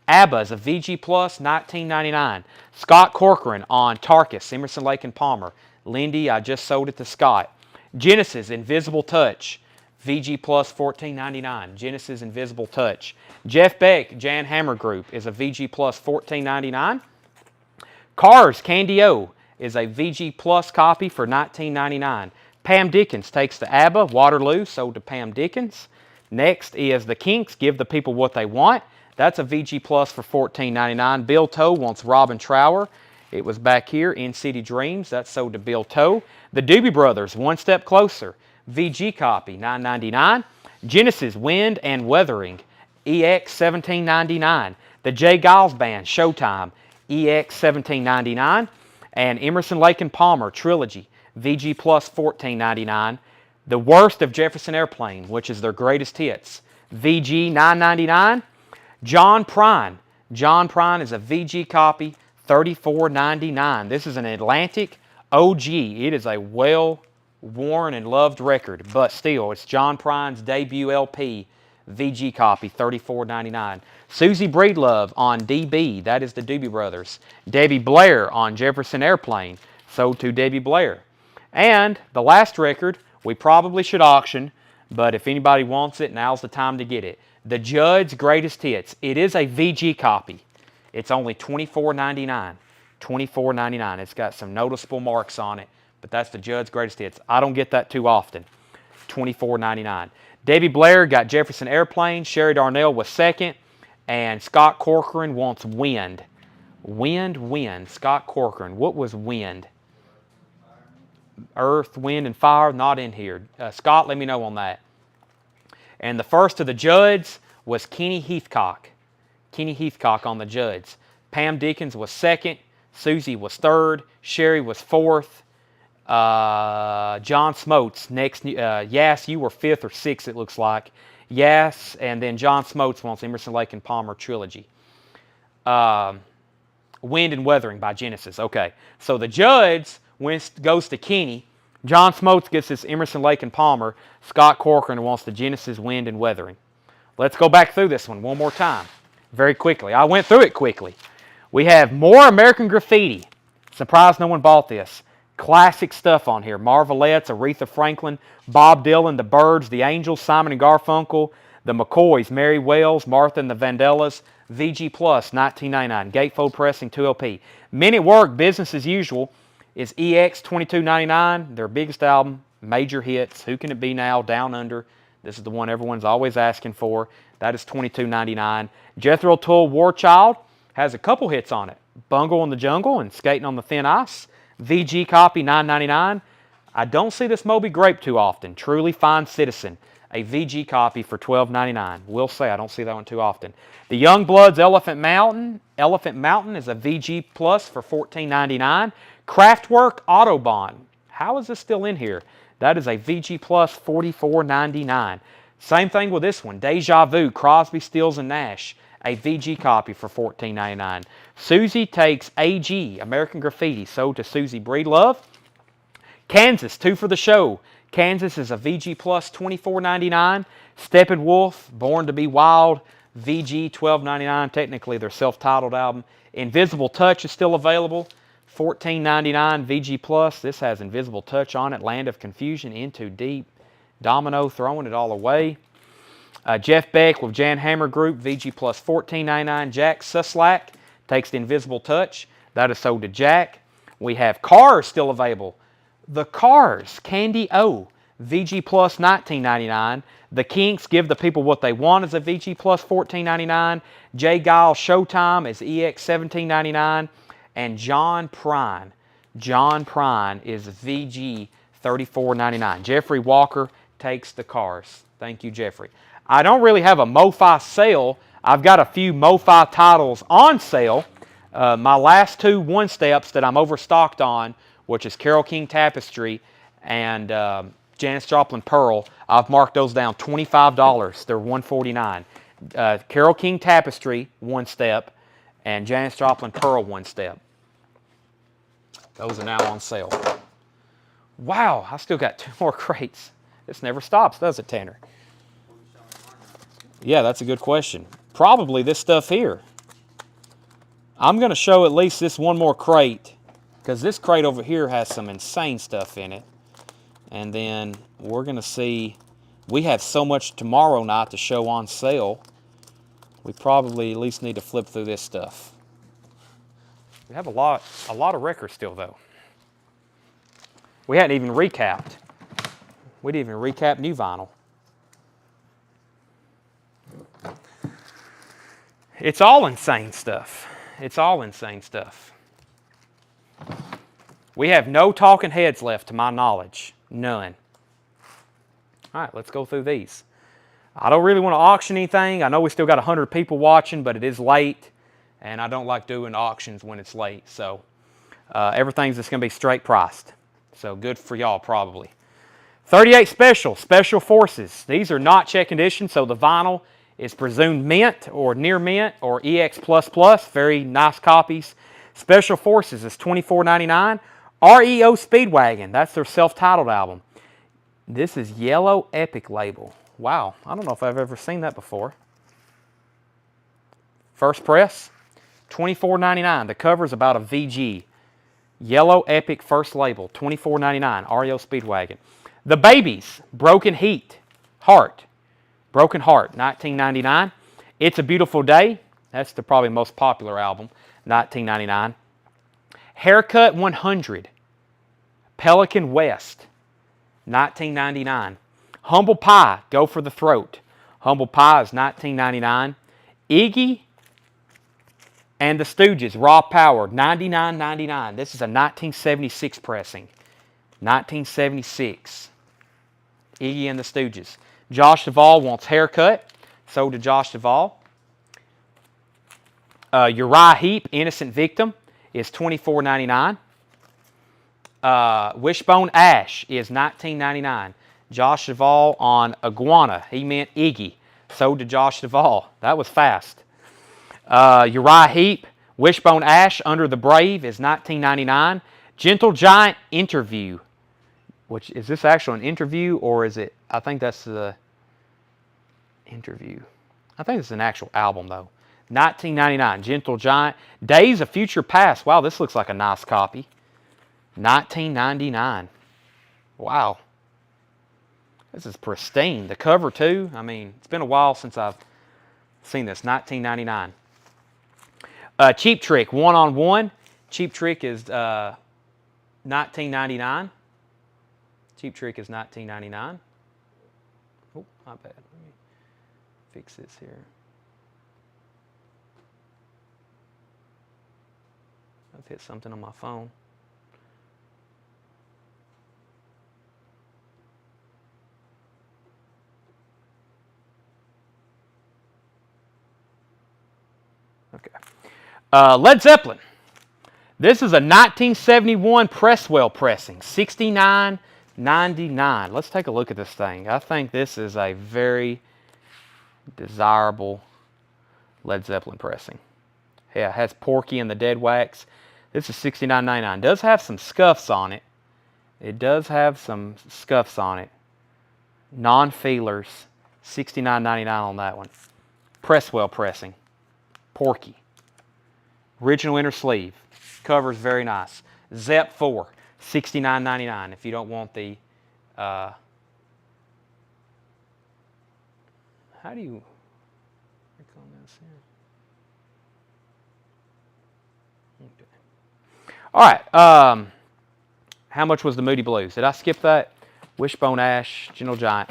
ABBA is a VG Plus, $19.99. Scott Corcoran on Tarkus, Emerson, Lake and Palmer. Lindy, I just sold it to Scott. Genesis, Invisible Touch. VG Plus, $14.99. Genesis, Invisible Touch. Jeff Beck, Jan Hammer Group, is a VG Plus, $14.99. Cars, Candy O, is a VG Plus copy for $19.99. Pam Dickens takes the ABBA, Waterloo, sold to Pam Dickens. Next is the Kinks, Give the People What They Want. That's a VG Plus for $14.99. Bill Toe wants Robin Trower. It was back here in City Dreams. That's sold to Bill Toe. The Doobie Brothers, One Step Closer. VG copy, $9.99. Genesis, Wind and Weathering. EX, $17.99. The Jay Giles Band, Showtime. EX, $17.99. And Emerson, Lake and Palmer, Trilogy. VG Plus, $14.99. The Worst of Jefferson Airplane, which is their greatest hits. VG, $9.99. John Prine. John Prine is a VG copy, $34.99. This is an Atlantic OG. It is a well-worn and loved record, but still, it's John Prine's debut LP, VG copy, $34.99. Susie Breedlove on DB. That is the Doobie Brothers. Debbie Blair on Jefferson Airplane, sold to Debbie Blair. And the last record We probably should auction, but if anybody wants it, now's the time to get it. The Judd's Greatest Hits. It is a VG copy. It's only $24.99. $24.99. It's got some noticeable marks on it, but that's the Judd's Greatest Hits. I don't get that too often. $24.99. Debbie Blair got Jefferson Airplane. Sherry Darnell was second. And Scott Corcoran wants Wind. Wind. Scott Corcoran. What was Wind? Earth, Wind, and Fire. Not in here. Scott, let me know on that. And the first of the Judds was Kenny Heathcock. Kenny Heathcock on the Judds. Pam Dickens was second. Susie was third. Sherry was fourth. John Smotes next. Yes, you were fifth or sixth, it looks like. Yes, and then John Smotes wants Emerson, Lake and Palmer trilogy. Wind and Weathering by Genesis. Okay, so the Judds goes to Kenny. John Smotes gets this Emerson, Lake and Palmer. Scott Corcoran wants the Genesis Wind and Weathering. Let's go back through this one more time, very quickly. I went through it quickly. We have more American Graffiti. Surprised no one bought this. Classic stuff on here. Marvelettes, Aretha Franklin, Bob Dylan, The Byrds, The Angels, Simon and Garfunkel, The McCoys, Mary Wells, Martha and the Vandellas, VG Plus, 1999, Gatefold Pressing, 2LP. Men at Work, Business as Usual, is EX, $22.99. Their biggest album, major hits. Who Can It Be Now, Down Under. This is the one everyone's always asking for. That is $22.99. Jethro Tull, War Child, has a couple hits on it. Bungle in the Jungle and Skating on the Thin Ice. VG copy, $9.99. I don't see this Moby Grape too often. Truly Fine Citizen, a VG copy for $12.99. Will say I don't see that one too often. The Youngbloods Elephant Mountain. Elephant Mountain is a VG Plus for $14.99. Kraftwerk Autobahn. How is this still in here? That is a VG Plus, $44.99. Same thing with this one. Deja Vu, Crosby, Stills and Nash. A VG copy for $14.99. Susie Takes AG, American Graffiti, sold to Susie Breedlove. Kansas, 2 for the Show. Kansas is a VG Plus, $24.99. Steppenwolf, Born to Be Wild, VG, $12.99. Technically their self-titled album. Invisible Touch is still available, $14.99. VG Plus. This has Invisible Touch on it. Land of Confusion, Into Deep. Domino, Throwing It All Away. Jeff Beck with Jan Hammer Group, VG Plus, $14.99. Jack Suslak takes the Invisible Touch. That is sold to Jack. We have Cars still available. The Cars, Candy O, VG Plus, $19.99. The Kinks, Give the People What They Want, is a VG Plus, $14.99. Jay Giles, Showtime is EX, $17.99. And John Prine is VG, $34.99. Jeffrey Walker takes the Cars. Thank you, Jeffrey. I don't really have a MoFi sale. I've got a few MoFi titles on sale. My last 2 one-steps that I'm overstocked on, which is Carroll King Tapestry and Janis Joplin Pearl, I've marked those down $25. They're $149. Carroll King Tapestry, one-step, and Janis Joplin Pearl, one-step. Those are now on sale. Wow, I still got 2 more crates. This never stops, does it, Tanner? Yeah, that's a good question. Probably this stuff here. I'm going to show at least this one more crate, because this crate over here has some insane stuff in it. And then we're going to see, we have so much tomorrow night to show on sale. We probably at least need to flip through this stuff. We have a lot of records still, though. We hadn't even recapped. We didn't even recap new vinyl. It's all insane stuff. It's all insane stuff. We have no Talking Heads left, to my knowledge. None. All right, let's go through these. I don't really want to auction anything. I know we still got 100 people watching, but it is late, and I don't like doing auctions when it's late. So everything's just going to be straight priced. So good for y'all, probably. 38 Special Forces. These are not check condition, so the vinyl is presumed mint or near mint or EX++. Very nice copies. Special Forces is $24.99. REO Speedwagon, that's their self-titled album. This is Yellow Epic label. Wow, I don't know if I've ever seen that before. First press, $24.99. The cover is about a VG. Yellow Epic first label, $24.99. REO Speedwagon. The Babies, Broken Heart, 1999. It's a Beautiful Day. That's the probably most popular album, 1999. Haircut 100, Pelican West, 1999. Humble Pie, Go for the Throat. Humble Pie is 1999. Iggy and the Stooges, Raw Power, 99.99. This is a 1976 pressing. 1976. Iggy and the Stooges. Josh Duvall Wants Haircut. Sold to Josh Duvall. Uriah Heep, Innocent Victim, is $24.99. Wishbone Ash is $19.99. Josh Duvall on Iguana. He meant Iggy. Sold to Josh Duvall. That was fast. Uriah Heep, Wishbone Ash, Under the Brave is $19.99. Gentle Giant Interview. Which is this actually an interview or is it? I think that's the interview. I think it's an actual album though. $19.99. Gentle Giant. Days of Future Past. Wow, this looks like a nice copy. $19.99. Wow. This is pristine. The cover too. I mean, it's been a while since I've seen this. $19.99. Cheap Trick, One on One. Cheap Trick is $19.99. Cheap Trick is $19.99. Oh, my bad. Let me fix this here. I've hit something on my phone. Okay. Led Zeppelin. This is a 1971 Presswell pressing, $69.99. Let's take a look at this thing. I think this is a very desirable Led Zeppelin pressing. Yeah, it has Porky and the Dead Wax. This is $69.99. It does have some scuffs on it. It does have some scuffs on it. Non-feelers, $69.99 on that one. Presswell pressing. Porky. Original inner sleeve. Cover's very nice. Zepp 4, $69.99 if you don't want the... how do you... click on this here? Okay. All right. How much was the Moody Blues? Did I skip that? Wishbone Ash, Gentle Giant.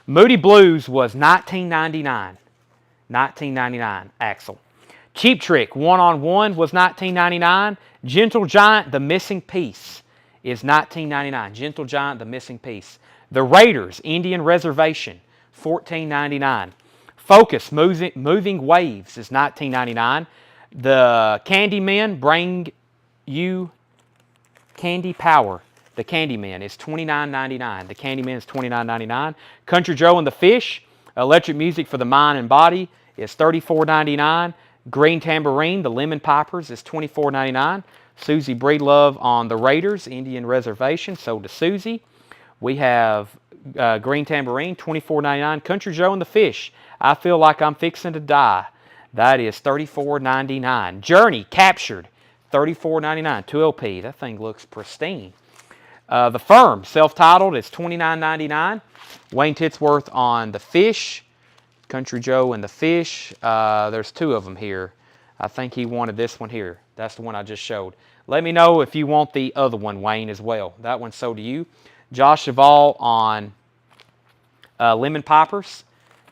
Moody Blues was $19.99. $19.99, Axel. Cheap Trick, One on One was $19.99. Gentle Giant, The Missing Piece is $19.99. Gentle Giant, The Missing Piece. The Raiders, Indian Reservation, $14.99. Focus, Moving Waves is $19.99. The Candymen, Bring You Candy Power. The Candyman is $29.99. The Candyman is $29.99. Country Joe and the Fish, Electric Music for the Mind and Body is $34.99. Green Tambourine, the Lemon Poppers is $24.99. Susie Breedlove on the Raiders, Indian Reservation, sold to Susie. We have Green Tambourine, $24.99. Country Joe and the Fish, I Feel Like I'm Fixing to Die. That is $34.99. Journey, Captured, $34.99. 2LP. That thing looks pristine. The Firm, self-titled, is $29.99. Wayne Titsworth on the Fish. Country Joe and the Fish. There's two of them here. I think he wanted this one here. That's the one I just showed. Let me know if you want the other one, Wayne, as well. That one's sold to you. Josh Duvall on Lemon Poppers.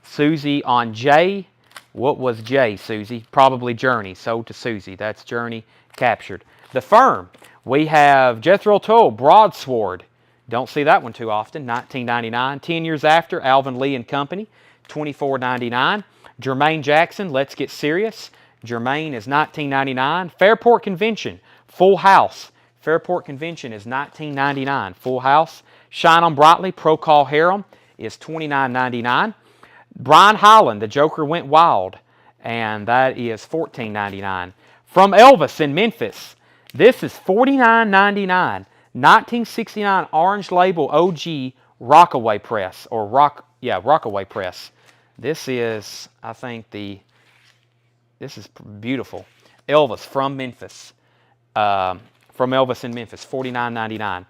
Susie on Jay. What was Jay, Susie? Probably Journey. Sold to Susie. That's Journey, Captured. The Firm. We have Jethro Tull, Broadsword. Don't see that one too often. $19.99. 10 Years After, Alvin Lee and Company. $24.99. Jermaine Jackson, Let's Get Serious. Jermaine is $19.99. Fairport Convention, Full House. Fairport Convention is $19.99. Full House. Shine On Brightly, Pro Call Harem is $29.99. Brian Hyland, The Joker Went Wild, and that is $14.99. From Elvis in Memphis, this is $49.99. 1969 Orange Label OG Rockaway Press, or Rockaway Press. This is, I think, this is beautiful. Elvis from Memphis. From Elvis in Memphis, $49.99.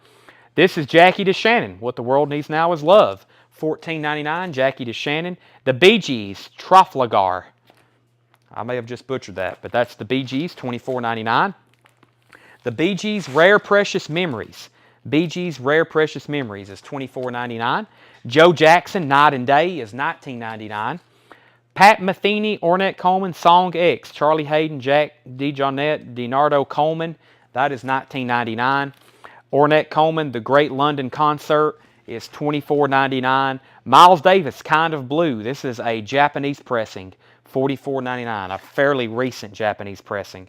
This is Jackie DeShannon. What the World Needs Now is Love. $14.99, Jackie DeShannon. The Bee Gees, Trafalgar. I may have just butchered that, but that's the Bee Gees, $24.99. The Bee Gees, Rare Precious Memories. Bee Gees, Rare Precious Memories is $24.99. Joe Jackson, Night and Day is $19.99. Pat Metheny, Ornette Coleman, Song X. Charlie Hayden, Jack DeJohnette, Leonardo Coleman. That is $19.99. Ornette Coleman, The Great London Concert is $24.99. Miles Davis, Kind of Blue. This is a Japanese pressing, $44.99. A fairly recent Japanese pressing,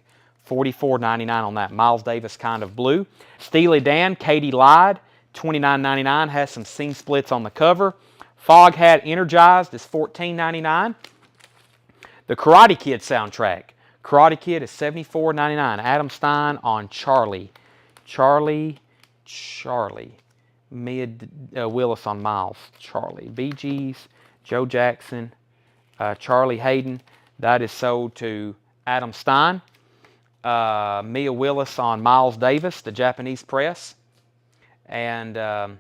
$44.99 on that. Miles Davis, Kind of Blue. Steely Dan, Katie Lied, $29.99. Has some scene splits on the cover. Foghat Energized is $14.99. The Karate Kid soundtrack. Karate Kid is $74.99. Adam Stein on Charlie. Charlie. Mia Willis on Miles. Charlie. Bee Gees, Joe Jackson, Charlie Hayden. That is sold to Adam Stein. Mia Willis on Miles Davis, the Japanese press. And how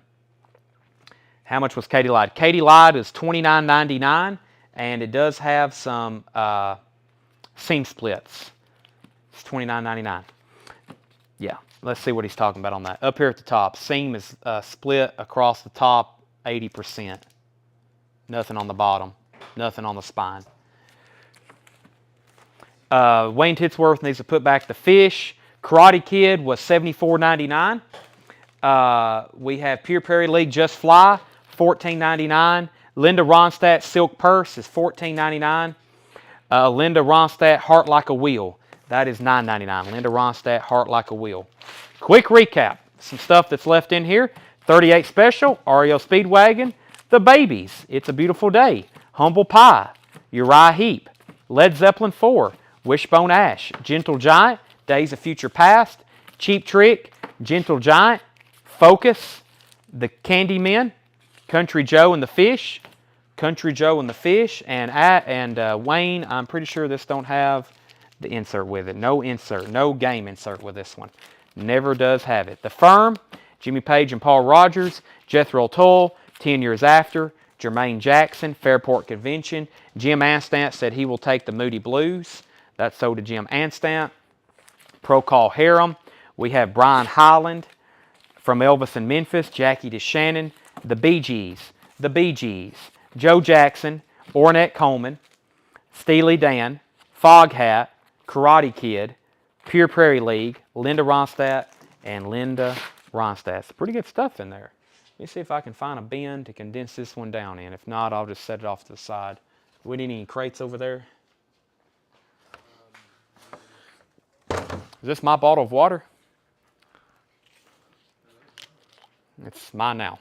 much was Katie Lied? Katie Lied is $29.99, and it does have some seam splits. It's $29.99. Yeah, let's see what he's talking about on that. Up here at the top, seam is split across the top 80%. Nothing on the bottom. Nothing on the spine. Wayne Titsworth needs to put back the fish. Karate Kid was $74.99. We have Pure Prairie League Just Fly, $14.99. Linda Ronstadt Silk Purse is $14.99. Linda Ronstadt Heart Like a Wheel, that is $9.99. Linda Ronstadt Heart Like a Wheel. Quick recap, some stuff that's left in here. 38 Special, REO Speedwagon, The Babies, It's a Beautiful Day, Humble Pie, Uriah Heep, Led Zeppelin 4, Wishbone Ash, Gentle Giant, Days of Future Past, Cheap Trick, Gentle Giant, Focus, The Candymen, Country Joe and the Fish, and Wayne, I'm pretty sure this don't have the insert with it. No insert, no game insert with this one. Never does have it. The Firm, Jimmy Page and Paul Rogers, Jethro Tull, 10 Years After, Jermaine Jackson, Fairport Convention. Jim Anstant said he will take the Moody Blues. That's sold to Jim Anstant. Procol Harum. We have Brian Hyland from Elvis in Memphis, Jackie DeShannon, the Bee Gees, Joe Jackson, Ornette Coleman, Steely Dan, Foghat, Karate Kid, Pure Prairie League, Linda Ronstadt, and Linda Ronstadt. Some pretty good stuff in there. Let me see if I can find a bin to condense this one down in. If not, I'll just set it off to the side. Do we need any crates over there? Is this my bottle of water? It's mine now.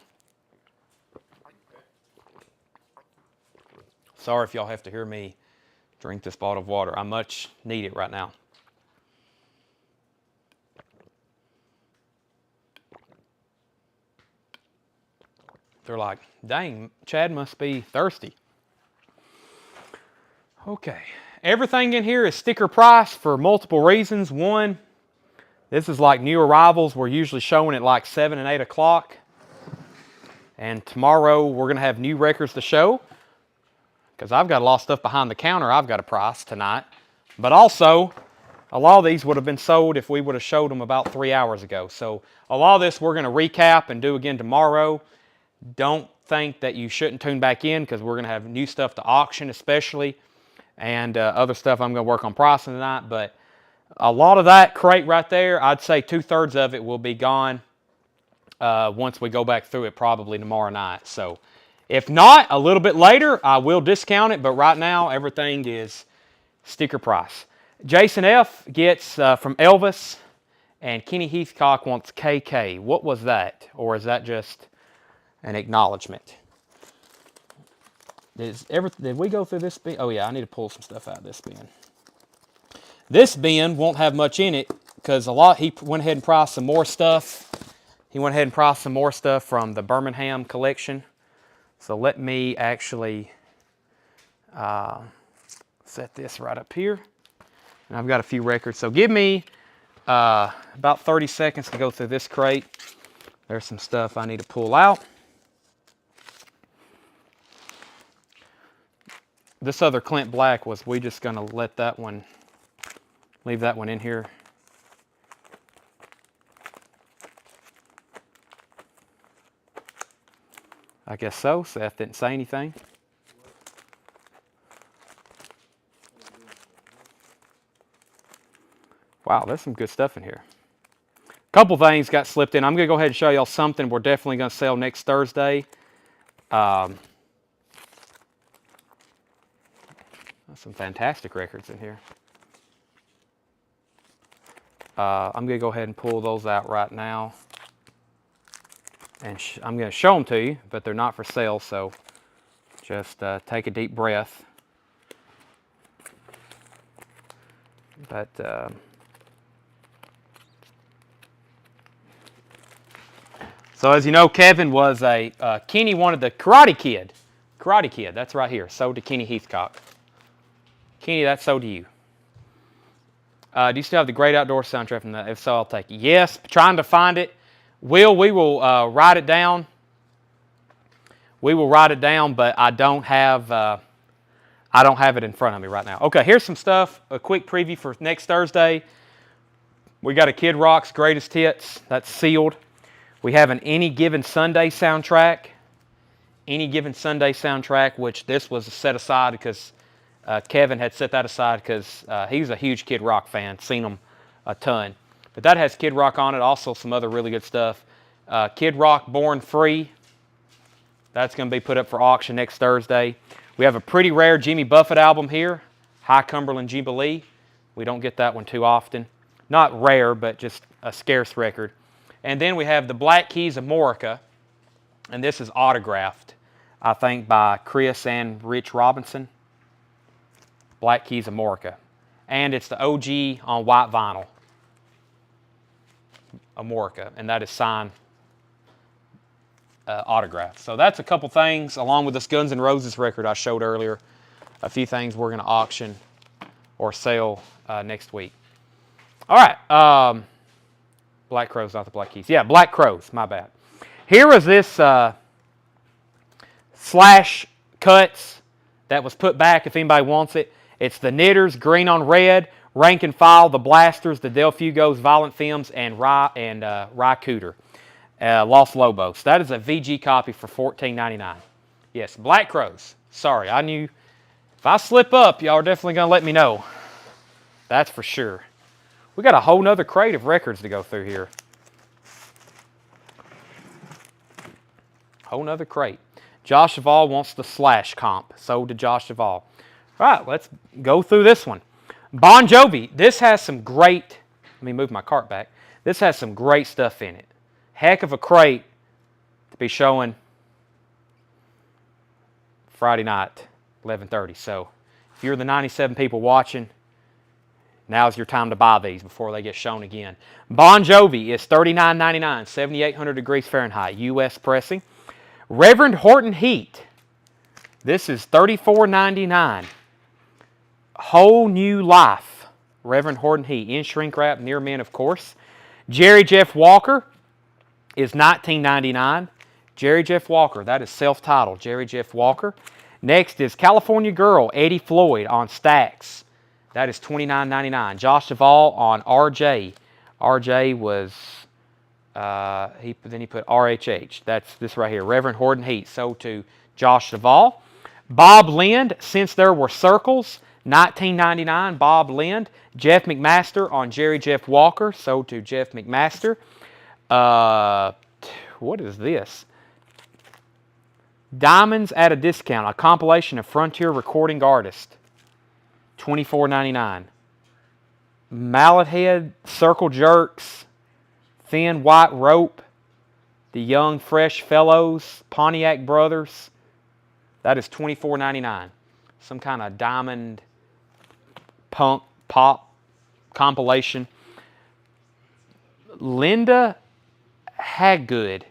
Sorry if y'all have to hear me drink this bottle of water. I much need it right now. They're like, dang, Chad must be thirsty. Okay. Everything in here is sticker price for multiple reasons. One, this is like new arrivals. We're usually showing at like 7 and 8 o'clock. And tomorrow we're going to have new records to show. Because I've got a lot of stuff behind the counter I've got to price tonight. But also, a lot of these would have been sold if we would have showed them about 3 hours ago. So a lot of this we're going to recap and do again tomorrow. Don't think that you shouldn't tune back in because we're going to have new stuff to auction especially. And other stuff I'm going to work on pricing tonight. But a lot of that crate right there, I'd say 2/3 of it will be gone once we go back through it probably tomorrow night. So if not, a little bit later, I will discount it. But right now, everything is sticker price. Jason F. gets from Elvis, and Kenny Heathcock wants KK. What was that? Or is that just an acknowledgement? Did we go through this bin? Oh yeah, I need to pull some stuff out of this bin. This bin won't have much in it because he went ahead and priced some more stuff. He went ahead and priced some more stuff from the Birmingham collection. So let me actually set this right up here. And I've got a few records. So give me about 30 seconds to go through this crate. There's some stuff I need to pull out. This other Clint Black was, we just going to let that one, leave that one in here. I guess so. Seth didn't say anything. Wow, there's some good stuff in here. A couple things got slipped in. I'm going to go ahead and show y'all something we're definitely going to sell next Thursday. Some fantastic records in here. I'm going to go ahead and pull those out right now. And I'm going to show them to you, but they're not for sale, so just take a deep breath. But so as you know, Kevin was Kenny wanted the Karate Kid. Karate Kid, that's right here. Sold to Kenny Heathcock. Kenny, that's sold to you. Do you still have the Great Outdoor soundtrack from that? If so, I'll take it. Yes, trying to find it. We will write it down. We will write it down, but I don't have it in front of me right now. Okay, here's some stuff. A quick preview for next Thursday. We got a Kid Rock's Greatest Hits. That's sealed. We have an Any Given Sunday soundtrack. Any Given Sunday soundtrack, which this was set aside because Kevin had set that aside because he's a huge Kid Rock fan. Seen him a ton. But that has Kid Rock on it. Also some other really good stuff. Kid Rock Born Free. That's going to be put up for auction next Thursday. We have a pretty rare Jimmy Buffett album here. High Cumberland Jubilee. We don't get that one too often. Not rare, but just a scarce record. And then we have the Black Keys of America. And this is autographed, I think, by Chris and Rich Robinson. Black Keys of America. And it's the OG on white vinyl. America, and that is signed autograph. So that's a couple things, along with this Guns N' Roses record I showed earlier. A few things we're going to auction or sell next week. All right. Black Crows, not the Black Keys. Yeah, Black Crows, my bad. Here is this slash cuts that was put back if anybody wants it. It's the Knitters, Green on Red, Rank and File, the Blasters, the Del Fugos, Violent Femmes, and Rye Cooter, Los Lobos. That is a VG copy for $14.99. Yes, Black Crows. Sorry, I knew if I slip up, y'all are definitely going to let me know. That's for sure. We got a whole nother crate of records to go through here. Whole nother crate. Josh Duvall wants the Slash comp. Sold to Josh Duvall. All right, let's go through this one. Bon Jovi, this has some great, let me move my cart back. This has some great stuff in it. Heck of a crate to be showing Friday night, 11:30. So if you're the 97 people watching, now's your time to buy these before they get shown again. Bon Jovi is $39.99, 7,800 degrees Fahrenheit, U.S. pressing. Reverend Horton Heat, this is $34.99. Whole New Life, Reverend Horton Heat, in shrink wrap, near mint, of course. Jerry Jeff Walker is $19.99. Jerry Jeff Walker, that is self-titled, Jerry Jeff Walker. Next is California Girl, Eddie Floyd on Stax. That is $29.99. Josh Duvall on RJ. RJ was, then he put RHH. That's this right here, Reverend Horton Heat, sold to Josh Duvall. Bob Lind, Since There Were Circles, $19.99, Bob Lind. Jeff McMaster on Jerry Jeff Walker, sold to Jeff McMaster. What is this? Diamonds at a Discount, a compilation of Frontier recording artists, $24.99. Mallet Head, Circle Jerks, Thin White Rope, The Young Fresh Fellows, Pontiac Brothers. That is $24.99. Some kind of diamond punk pop compilation. Linda Haggood,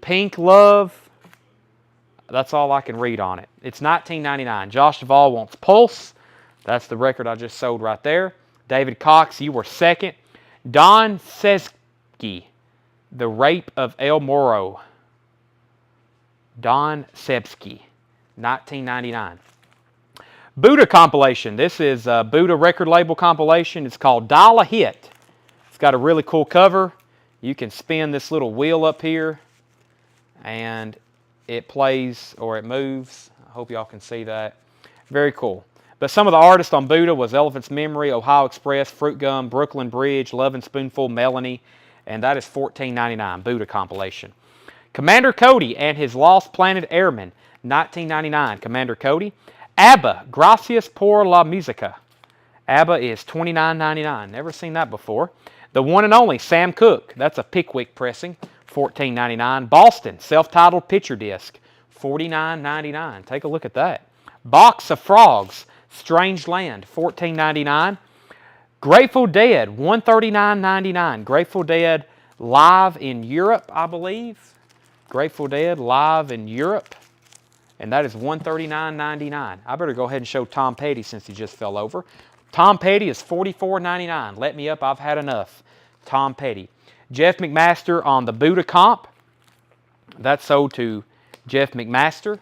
Pink Love. That's all I can read on it. It's $19.99. Josh Duvall wants Pulse. That's the record I just sold right there. David Cox, You Were Second. Don Seski, The Rape of El Moro. Don Sebsky, 1999. Buddha compilation. This is a Buddha record label compilation. It's called Dial a Hit. It's got a really cool cover. You can spin this little wheel up here and it plays or it moves. I hope y'all can see that. Very cool. But some of the artists on Buddha was Elephant's Memory, Ohio Express, Fruit Gum, Brooklyn Bridge, Lovin' Spoonful, Melanie, and that is $14.99, Buddha compilation. Commander Cody and his Lost Planet Airmen, 1999, Commander Cody. ABBA, Gracias por la Musica. ABBA is $29.99. Never seen that before. The one and only Sam Cooke. That's a Pickwick pressing. $14.99. Boston, self-titled picture disc. $49.99. Take a look at that. Box of Frogs, Strange Land. $14.99. Grateful Dead, $139.99. Grateful Dead live in Europe, I believe. Grateful Dead live in Europe. And that is $139.99. I better go ahead and show Tom Petty since he just fell over. Tom Petty is $44.99. Let me up, I've had enough. Tom Petty. Jeff McMaster on the Buddha comp. That's sold to Jeff McMaster.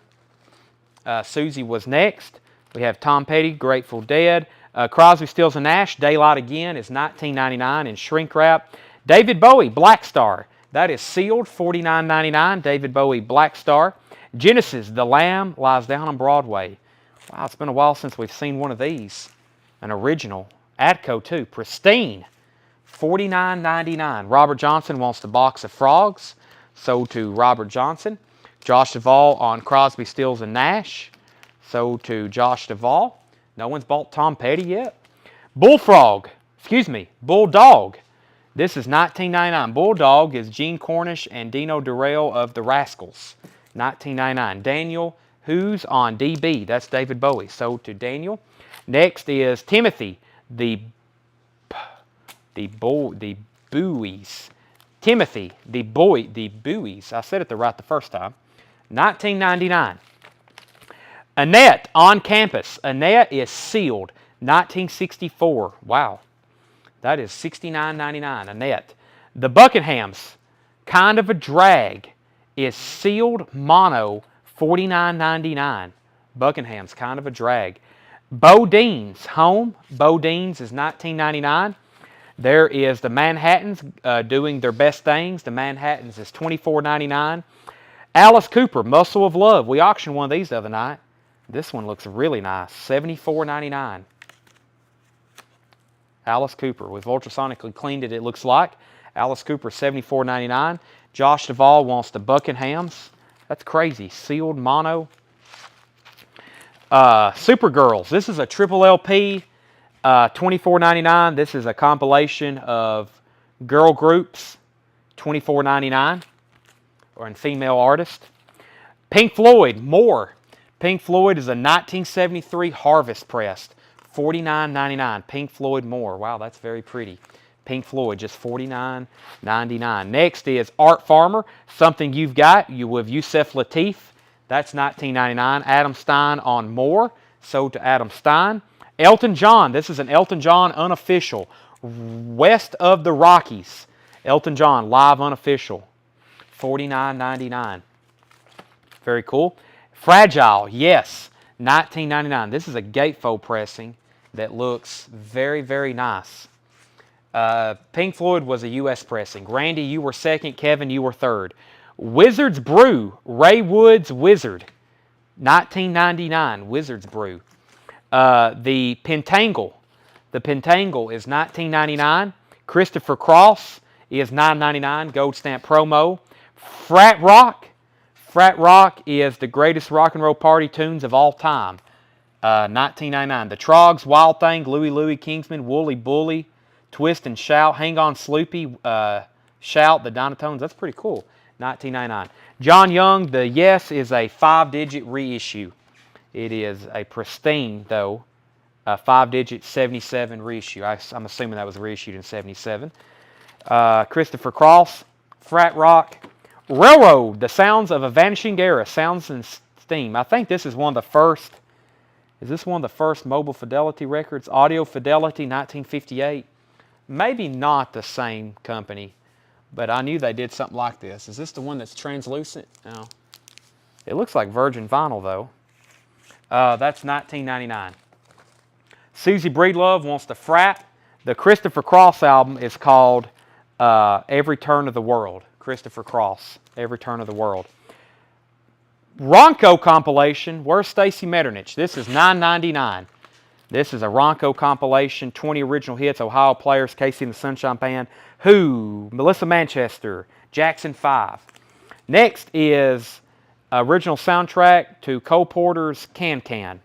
Susie was next. We have Tom Petty, Grateful Dead. Crosby, Stills & Nash, Daylight Again is $19.99 in shrink wrap. David Bowie, Black Star. That is sealed, $49.99. David Bowie, Black Star. Genesis, The Lamb Lies Down on Broadway. Wow, it's been a while since we've seen one of these. An original. Atco, too. Pristine. $49.99. Robert Johnson wants the Box of Frogs. Sold to Robert Johnson. Josh Duvall on Crosby, Stills & Nash. Sold to Josh Duvall. No one's bought Tom Petty yet. Bulldog. This is $19.99. Bulldog is Gene Cornish and Dino Durrell of the Rascals. $19.99. Daniel, who's on DB? That's David Bowie. Sold to Daniel. Next is Timothy, the Bowies. Timothy, the Bowies. I said it right the first time. $19.99. Annette, On Campus. Annette is sealed. 1964. Wow. That is $69.99. Annette. The Buckinghams, Kind of a Drag, is sealed mono. $49.99. Buckingham's, Kind of a Drag. Bodine's, Home. Bodine's is $19.99. There is the Manhattans doing their best things. The Manhattans is $24.99. Alice Cooper, Muscle of Love. We auctioned one of these the other night. This one looks really nice. $74.99. Alice Cooper. We've ultrasonically cleaned it, it looks like. Alice Cooper, $74.99. Josh Duvall wants the Buckinghams. That's crazy. Sealed mono. Supergirls. This is a triple LP. $24.99. This is a compilation of girl groups. $24.99. Or in female artist. Pink Floyd. More. Pink Floyd is a 1973 Harvest pressed. $49.99. Pink Floyd More. Wow, that's very pretty. Pink Floyd, just $49.99. Next is Art Farmer, Something You've Got, with Yusef Lateef. That's $19.99. Adam Stein on More, sold to Adam Stein. Elton John, this is an Elton John unofficial. West of the Rockies. Elton John, live unofficial. $49.99. Very cool. Fragile, yes, $19.99. This is a gatefold pressing that looks very, very nice. Pink Floyd was a U.S. pressing. Randy, you were second. Kevin, you were third. Wizard's Brew, Ray Wood's Wizard, $19.99. Wizard's Brew. The Pentangle is $19.99. Christopher Cross is $9.99. Gold stamp promo. Frat Rock is the greatest rock and roll party tunes of all time. $19.99. The Trogs, Wild Thing, Louie, Kingsman, Wooly Bully, Twist and Shout, Hang On Sloopy, Shout, the Dynatones. That's pretty cool. $19.99. John Young, the Yes is a 5-digit reissue. It is a pristine, though, 5-digit 77 reissue. I'm assuming that was reissued in 77. Christopher Cross, Frat Rock. Railroad, The Sounds of a Vanishing Era, Sounds and Steam. I think this is one of the first. Is this one of the first Mobile Fidelity records? Audio Fidelity, 1958. Maybe not the same company, but I knew they did something like this. Is this the one that's translucent? No. It looks like virgin vinyl, though. That's $19.99. Susie Breedlove wants to frat. The Christopher Cross album is called Every Turn of the World. Christopher Cross, Every Turn of the World. Ronco compilation, Where's Stacy Metternich? This is $9.99. This is a Ronco compilation, 20 original hits, Ohio Players, Casey and the Sunshine Band, Who, Melissa Manchester, Jackson 5. Next is original soundtrack to Cole Porter's Can Can,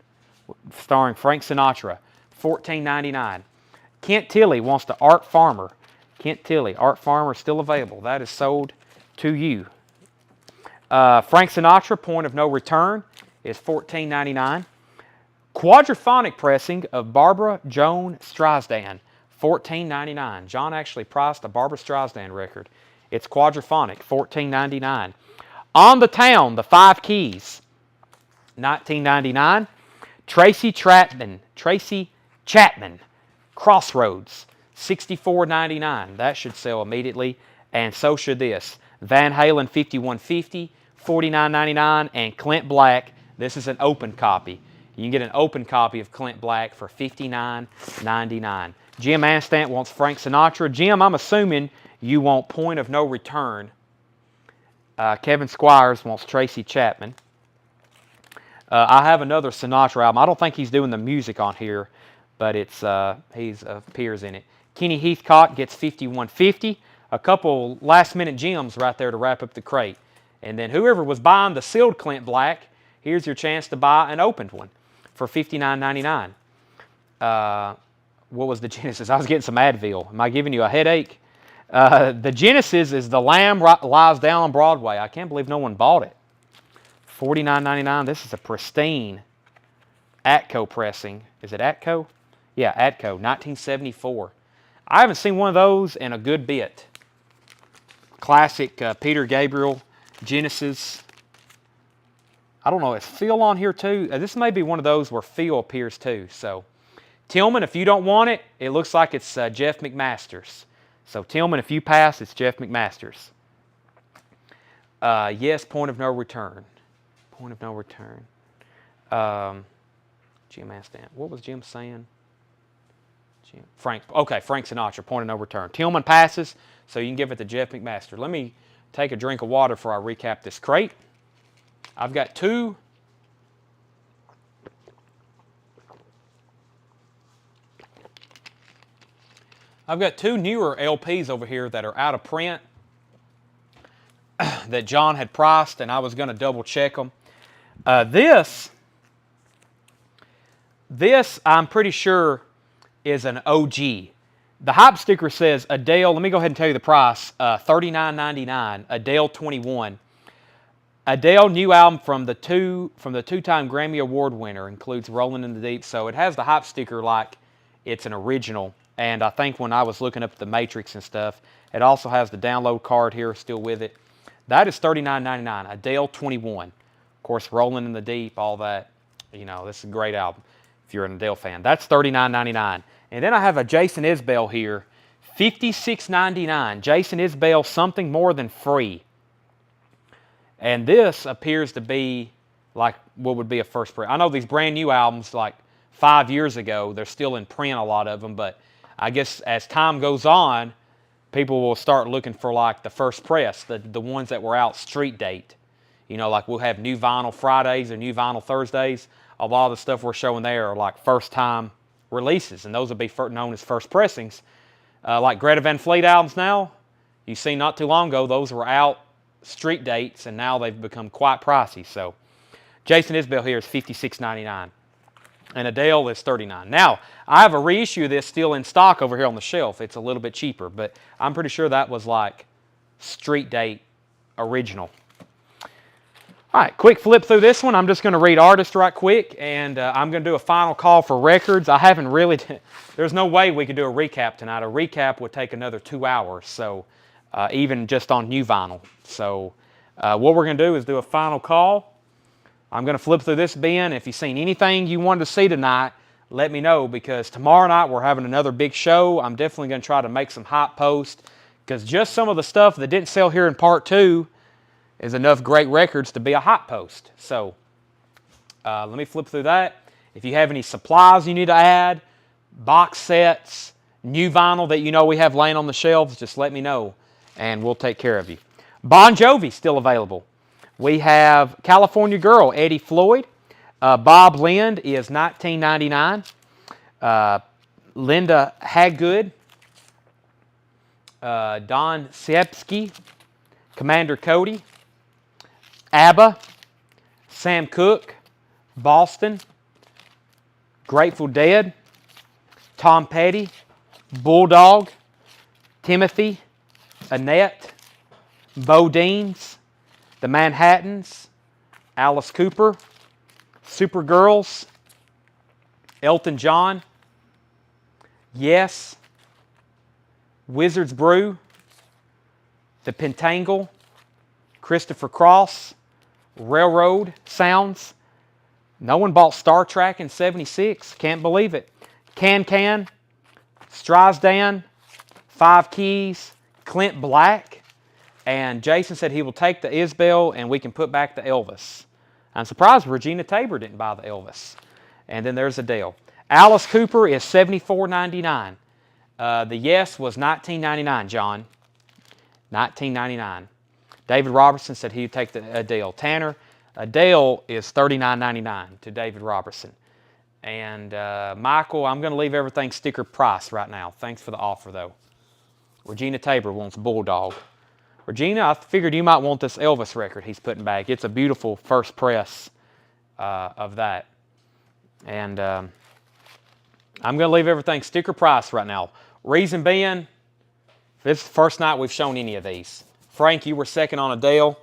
starring Frank Sinatra, $14.99. Kent Tilley wants to Art Farmer. Kent Tilley, Art Farmer, still available. That is sold to you. Frank Sinatra, Point of No Return, is $14.99. Quadraphonic pressing of Barbara Joan Streisand, $14.99. John actually priced a Barbara Streisand record. It's quadraphonic, $14.99. On the Town, The Five Keys, $19.99. Tracy Chapman, Crossroads, $64.99. That should sell immediately, and so should this. Van Halen 5150, $49.99, and Clint Black. This is an open copy. You can get an open copy of Clint Black for $59.99. Jim Anstant wants Frank Sinatra. Jim, I'm assuming you want Point of No Return. Kevin Squires wants Tracy Chapman. I have another Sinatra album. I don't think he's doing the music on here, but he appears in it. Kenny Heathcock gets 5150. A couple last-minute gems right there to wrap up the crate. And then whoever was buying the sealed Clint Black, here's your chance to buy an opened one for $59.99. What was the Genesis? I was getting some Advil. Am I giving you a headache? The Genesis is The Lamb Lies Down on Broadway. I can't believe no one bought it. $49.99. This is a pristine Atco pressing. Is it Atco? Yeah, Atco, 1974. I haven't seen one of those in a good bit. Classic Peter Gabriel Genesis. I don't know, is Phil on here too? This may be one of those where Phil appears too. So, Tillman, if you don't want it, it looks like it's Jeff McMasters. So, Tillman, if you pass, it's Jeff McMasters. Yes, Point of No Return. Point of No Return. Jim Anstant. What was Jim saying? Frank Sinatra, Point of No Return. Tillman passes, so you can give it to Jeff McMaster. Let me take a drink of water before I recap this crate. I've got two newer LPs over here that are out of print that John had priced, and I was going to double check them. This I'm pretty sure is an OG. The hype sticker says Adele. Let me go ahead and tell you the price. $39.99. Adele 21. Adele new album from the two-time Grammy Award winner, includes Rolling in the Deep. So it has the hype sticker like it's an original. And I think when I was looking up the Matrix and stuff, it also has the download card here still with it. That is $39.99. Adele 21. Of course, Rolling in the Deep, all that. You know, this is a great album if you're an Adele fan. That's $39.99. And then I have a Jason Isbell here, $56.99. Jason Isbell, Something More Than Free. And this appears to be like what would be a first print. I know these brand new albums like 5 years ago, they're still in print, a lot of them, but I guess as time goes on, people will start looking for like the first press, the ones that were out street date. You know, like we'll have new vinyl Fridays or new vinyl Thursdays. A lot of the stuff we're showing there are like first time releases, and those will be known as first pressings. Like Greta Van Fleet albums now, you've seen not too long ago, those were out street dates, and now they've become quite pricey. So Jason Isbell here is $56.99, and Adele is $39. Now, I have a reissue of this still in stock over here on the shelf. It's a little bit cheaper, but I'm pretty sure that was like street date original. All right, quick flip through this one. I'm just going to read artists right quick, and I'm going to do a final call for records. I haven't really, there's no way we could do a recap tonight. A recap would take another 2 hours, so even just on new vinyl. So what we're going to do is do a final call. I'm going to flip through this bin. If you've seen anything you wanted to see tonight, let me know, because tomorrow night we're having another big show. I'm definitely going to try to make some hype posts, Because just some of the stuff that didn't sell here in part 2 is enough great records to be a hot post. So let me flip through that. If you have any supplies you need to add, box sets, new vinyl that you know we have laying on the shelves, just let me know and we'll take care of you. Bon Jovi still available. We have California Girl, Eddie Floyd. Bob Lind is $19.99. Linda Haggood. Don Siepsky. Commander Cody. ABBA. Sam Cooke. Boston. Grateful Dead. Tom Petty. Bulldog. Timothy. Annette. Bodines. The Manhattans. Alice Cooper. Supergirls. Elton John. Yes. Wizard's Brew. The Pentangle. Christopher Cross. Railroad Sounds. No one bought Star Trek in '76. Can't believe it. Can. Streisand. Five Keys. Clint Black. And Jason said he will take the Isbell and we can put back the Elvis. I'm surprised Regina Tabor didn't buy the Elvis. And then there's Adele. Alice Cooper is $74.99. The Yes was $19.99, John. $19.99. David Robertson said he would take the Adele. Tanner, Adele is $39.99 to David Robertson. And Michael, I'm going to leave everything sticker price right now. Thanks for the offer, though. Regina Tabor wants Bulldog. Regina, I figured you might want this Elvis record he's putting back. It's a beautiful first press of that. And I'm going to leave everything sticker price right now. Reason being, this is the first night we've shown any of these. Frank, you were second on Adele.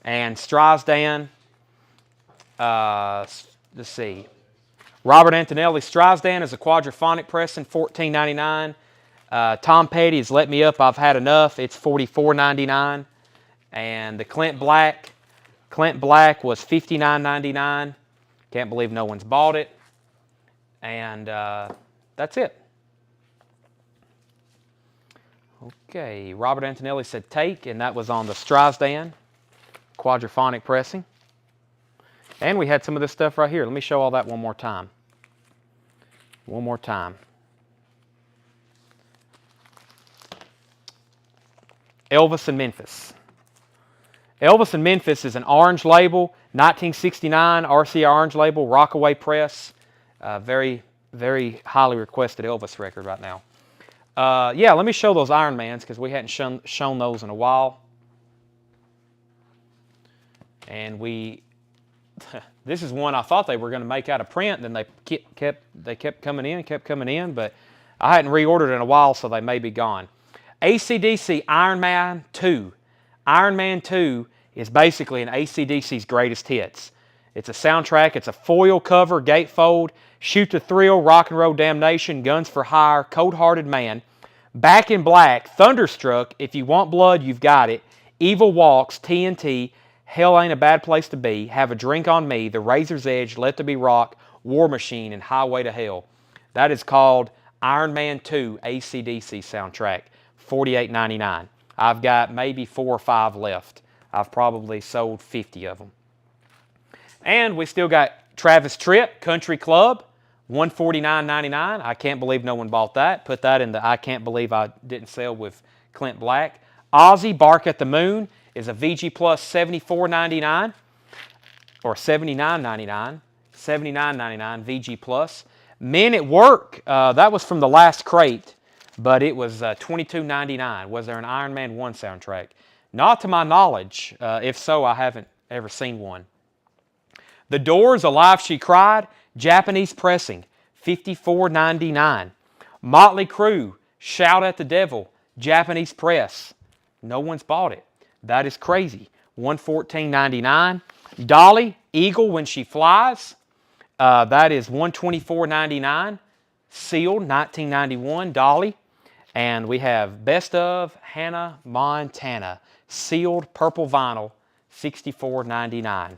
And Streisand, let's see. Robert Antonelli, Streisand is a quadraphonic pressing, $14.99. Tom Petty has let me up. I've had enough. It's $44.99. And the Clint Black was $59.99. Can't believe no one's bought it. And that's it. Okay, Robert Antonelli said take, and that was on the Streisand quadraphonic pressing. And we had some of this stuff right here. Let me show all that one more time. One more time. Elvis in Memphis. Elvis in Memphis is an orange label, 1969 RCA orange label, Rockaway Press. Very, very highly requested Elvis record right now. Yeah, let me show those Iron Mans because we hadn't shown those in a while. And this is one I thought they were going to make out of print, and then they kept coming in, but I hadn't reordered in a while, so they may be gone. AC/DC Iron Man 2. Iron Man 2 is basically an AC/DC's greatest hits. It's a soundtrack. It's a foil cover, gatefold, Shoot to Thrill, Rock and Roll Damnation, Guns for Hire, Cold Hearted Man, Back in Black, Thunderstruck, If You Want Blood, You've Got It, Evil Walks, TNT, Hell Ain't a Bad Place to Be, Have a Drink on Me, The Razor's Edge, Let There Be Rock, War Machine, and Highway to Hell. That is called Iron Man 2 AC/DC soundtrack. $48.99. I've got maybe 4 or 5 left. I've probably sold 50 of them. And we still got Travis Tritt, Country Club, $149.99. I can't believe no one bought that. Put that in the I can't believe I didn't sell with Clint Black. Ozzy, Bark at the Moon is a VG Plus $74.99 or $79.99. $79.99 VG Plus. Men at Work, that was from the last crate. But it was $22.99. Was there an Iron Man 1 soundtrack? Not to my knowledge. If so, I haven't ever seen one. The Doors, Alive She Cried, Japanese pressing, $54.99. Motley Crue, Shout at the Devil, Japanese press. No one's bought it. That is crazy. $114.99. Dolly, Eagle When She Flies, that is $124.99. Sealed, 1991, Dolly. And we have Best of Hannah Montana, sealed purple vinyl, $64.99.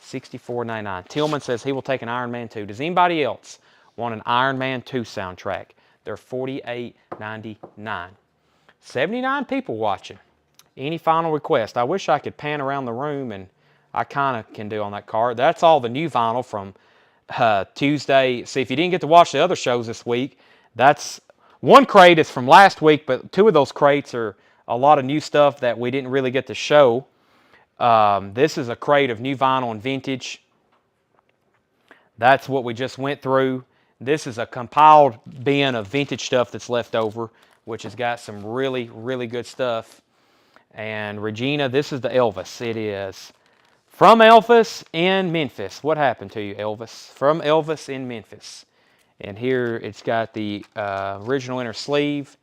$64.99. Tillman says he will take an Iron Man 2. Does anybody else want an Iron Man 2 soundtrack? They're $48.99. 79 people watching. Any final request? I wish I could pan around the room, and I kind of can do on that card. That's all the new vinyl from Tuesday. See, if you didn't get to watch the other shows this week, that's one crate is from last week, but two of those crates are a lot of new stuff that we didn't really get to show. This is a crate of new vinyl and vintage. That's what we just went through. This is a compiled bin of vintage stuff that's left over, which has got some really, really good stuff. And Regina, this is the Elvis. It is from Elvis in Memphis. What happened to you, Elvis? From Elvis in Memphis. And here it's got the original inner sleeve.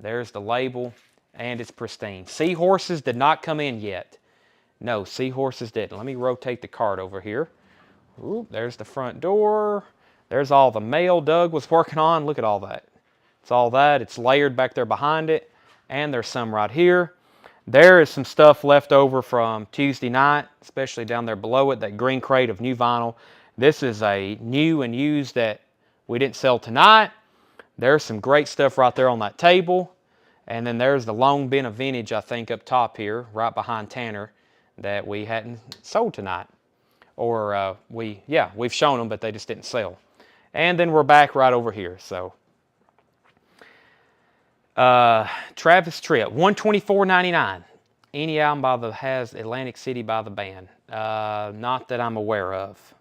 There's the label, and it's pristine. Seahorses did not come in yet. No, Seahorses didn't. Let me rotate the card over here. Ooh, there's the front door. There's all the mail Doug was working on. Look at all that. It's all that. It's layered back there behind it. And there's some right here. There is some stuff left over from Tuesday night, especially down there below it, that green crate of new vinyl. This is a new and used that we didn't sell tonight. There's some great stuff right there on that table. And then there's the long bin of vintage, I think, up top here, right behind Tanner, that we hadn't sold tonight. Or we've shown them, but they just didn't sell. And then we're back right over here. So Travis Tritt, $124.99. Any album has Atlantic City by the band? Not that I'm aware of.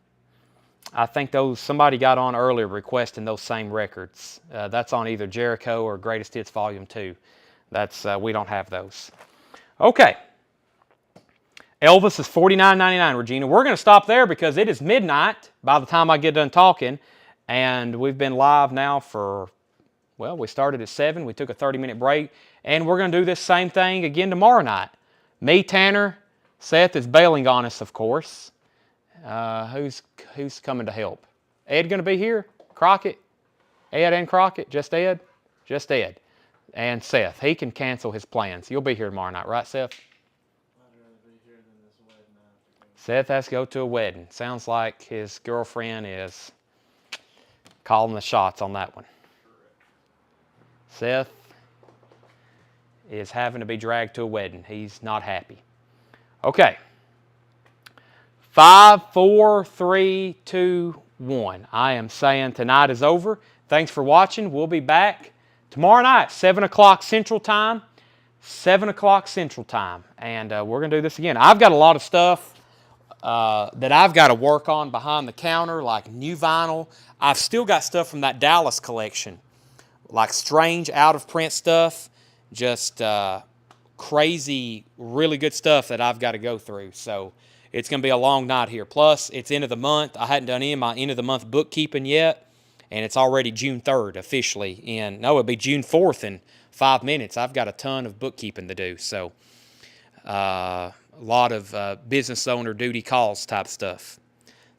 I think somebody got on earlier requesting those same records. That's on either Jericho or Greatest Hits Volume 2. We don't have those. Okay. Elvis is $49.99, Regina. We're going to stop there because it is midnight by the time I get done talking. And we've been live now for, well, we started at 7. We took a 30-minute break. And we're going to do this same thing again tomorrow night. Me, Tanner, Seth is bailing on us, of course. Who's coming to help? Ed going to be here? Crockett? Ed and Crockett? Just Ed? Just Ed. And Seth. He can cancel his plans. You'll be here tomorrow night, right, Seth? I'd rather be here than this wedding. Seth has to go to a wedding. Sounds like his girlfriend is calling the shots on that one. Seth is having to be dragged to a wedding. He's not happy. Okay. 5, 4, 3, 2, 1. I am saying tonight is over. Thanks for watching. We'll be back tomorrow night, 7 o'clock Central Time. 7 o'clock Central Time. And we're going to do this again. I've got a lot of stuff that I've got to work on behind the counter, like new vinyl. I've still got stuff from that Dallas collection, like strange out-of-print stuff, just crazy, really good stuff that I've got to go through. So it's going to be a long night here. Plus, it's end of the month. I hadn't done any of my end of the month bookkeeping yet, and it's already June 3rd officially. It'll be June 4th in 5 minutes. I've got a ton of bookkeeping to do. So a lot of business owner duty calls type stuff.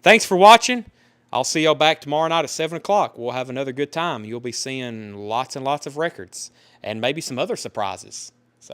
Thanks for watching. I'll see y'all back tomorrow night at 7 o'clock. We'll have another good time. You'll be seeing lots and lots of records and maybe some other surprises.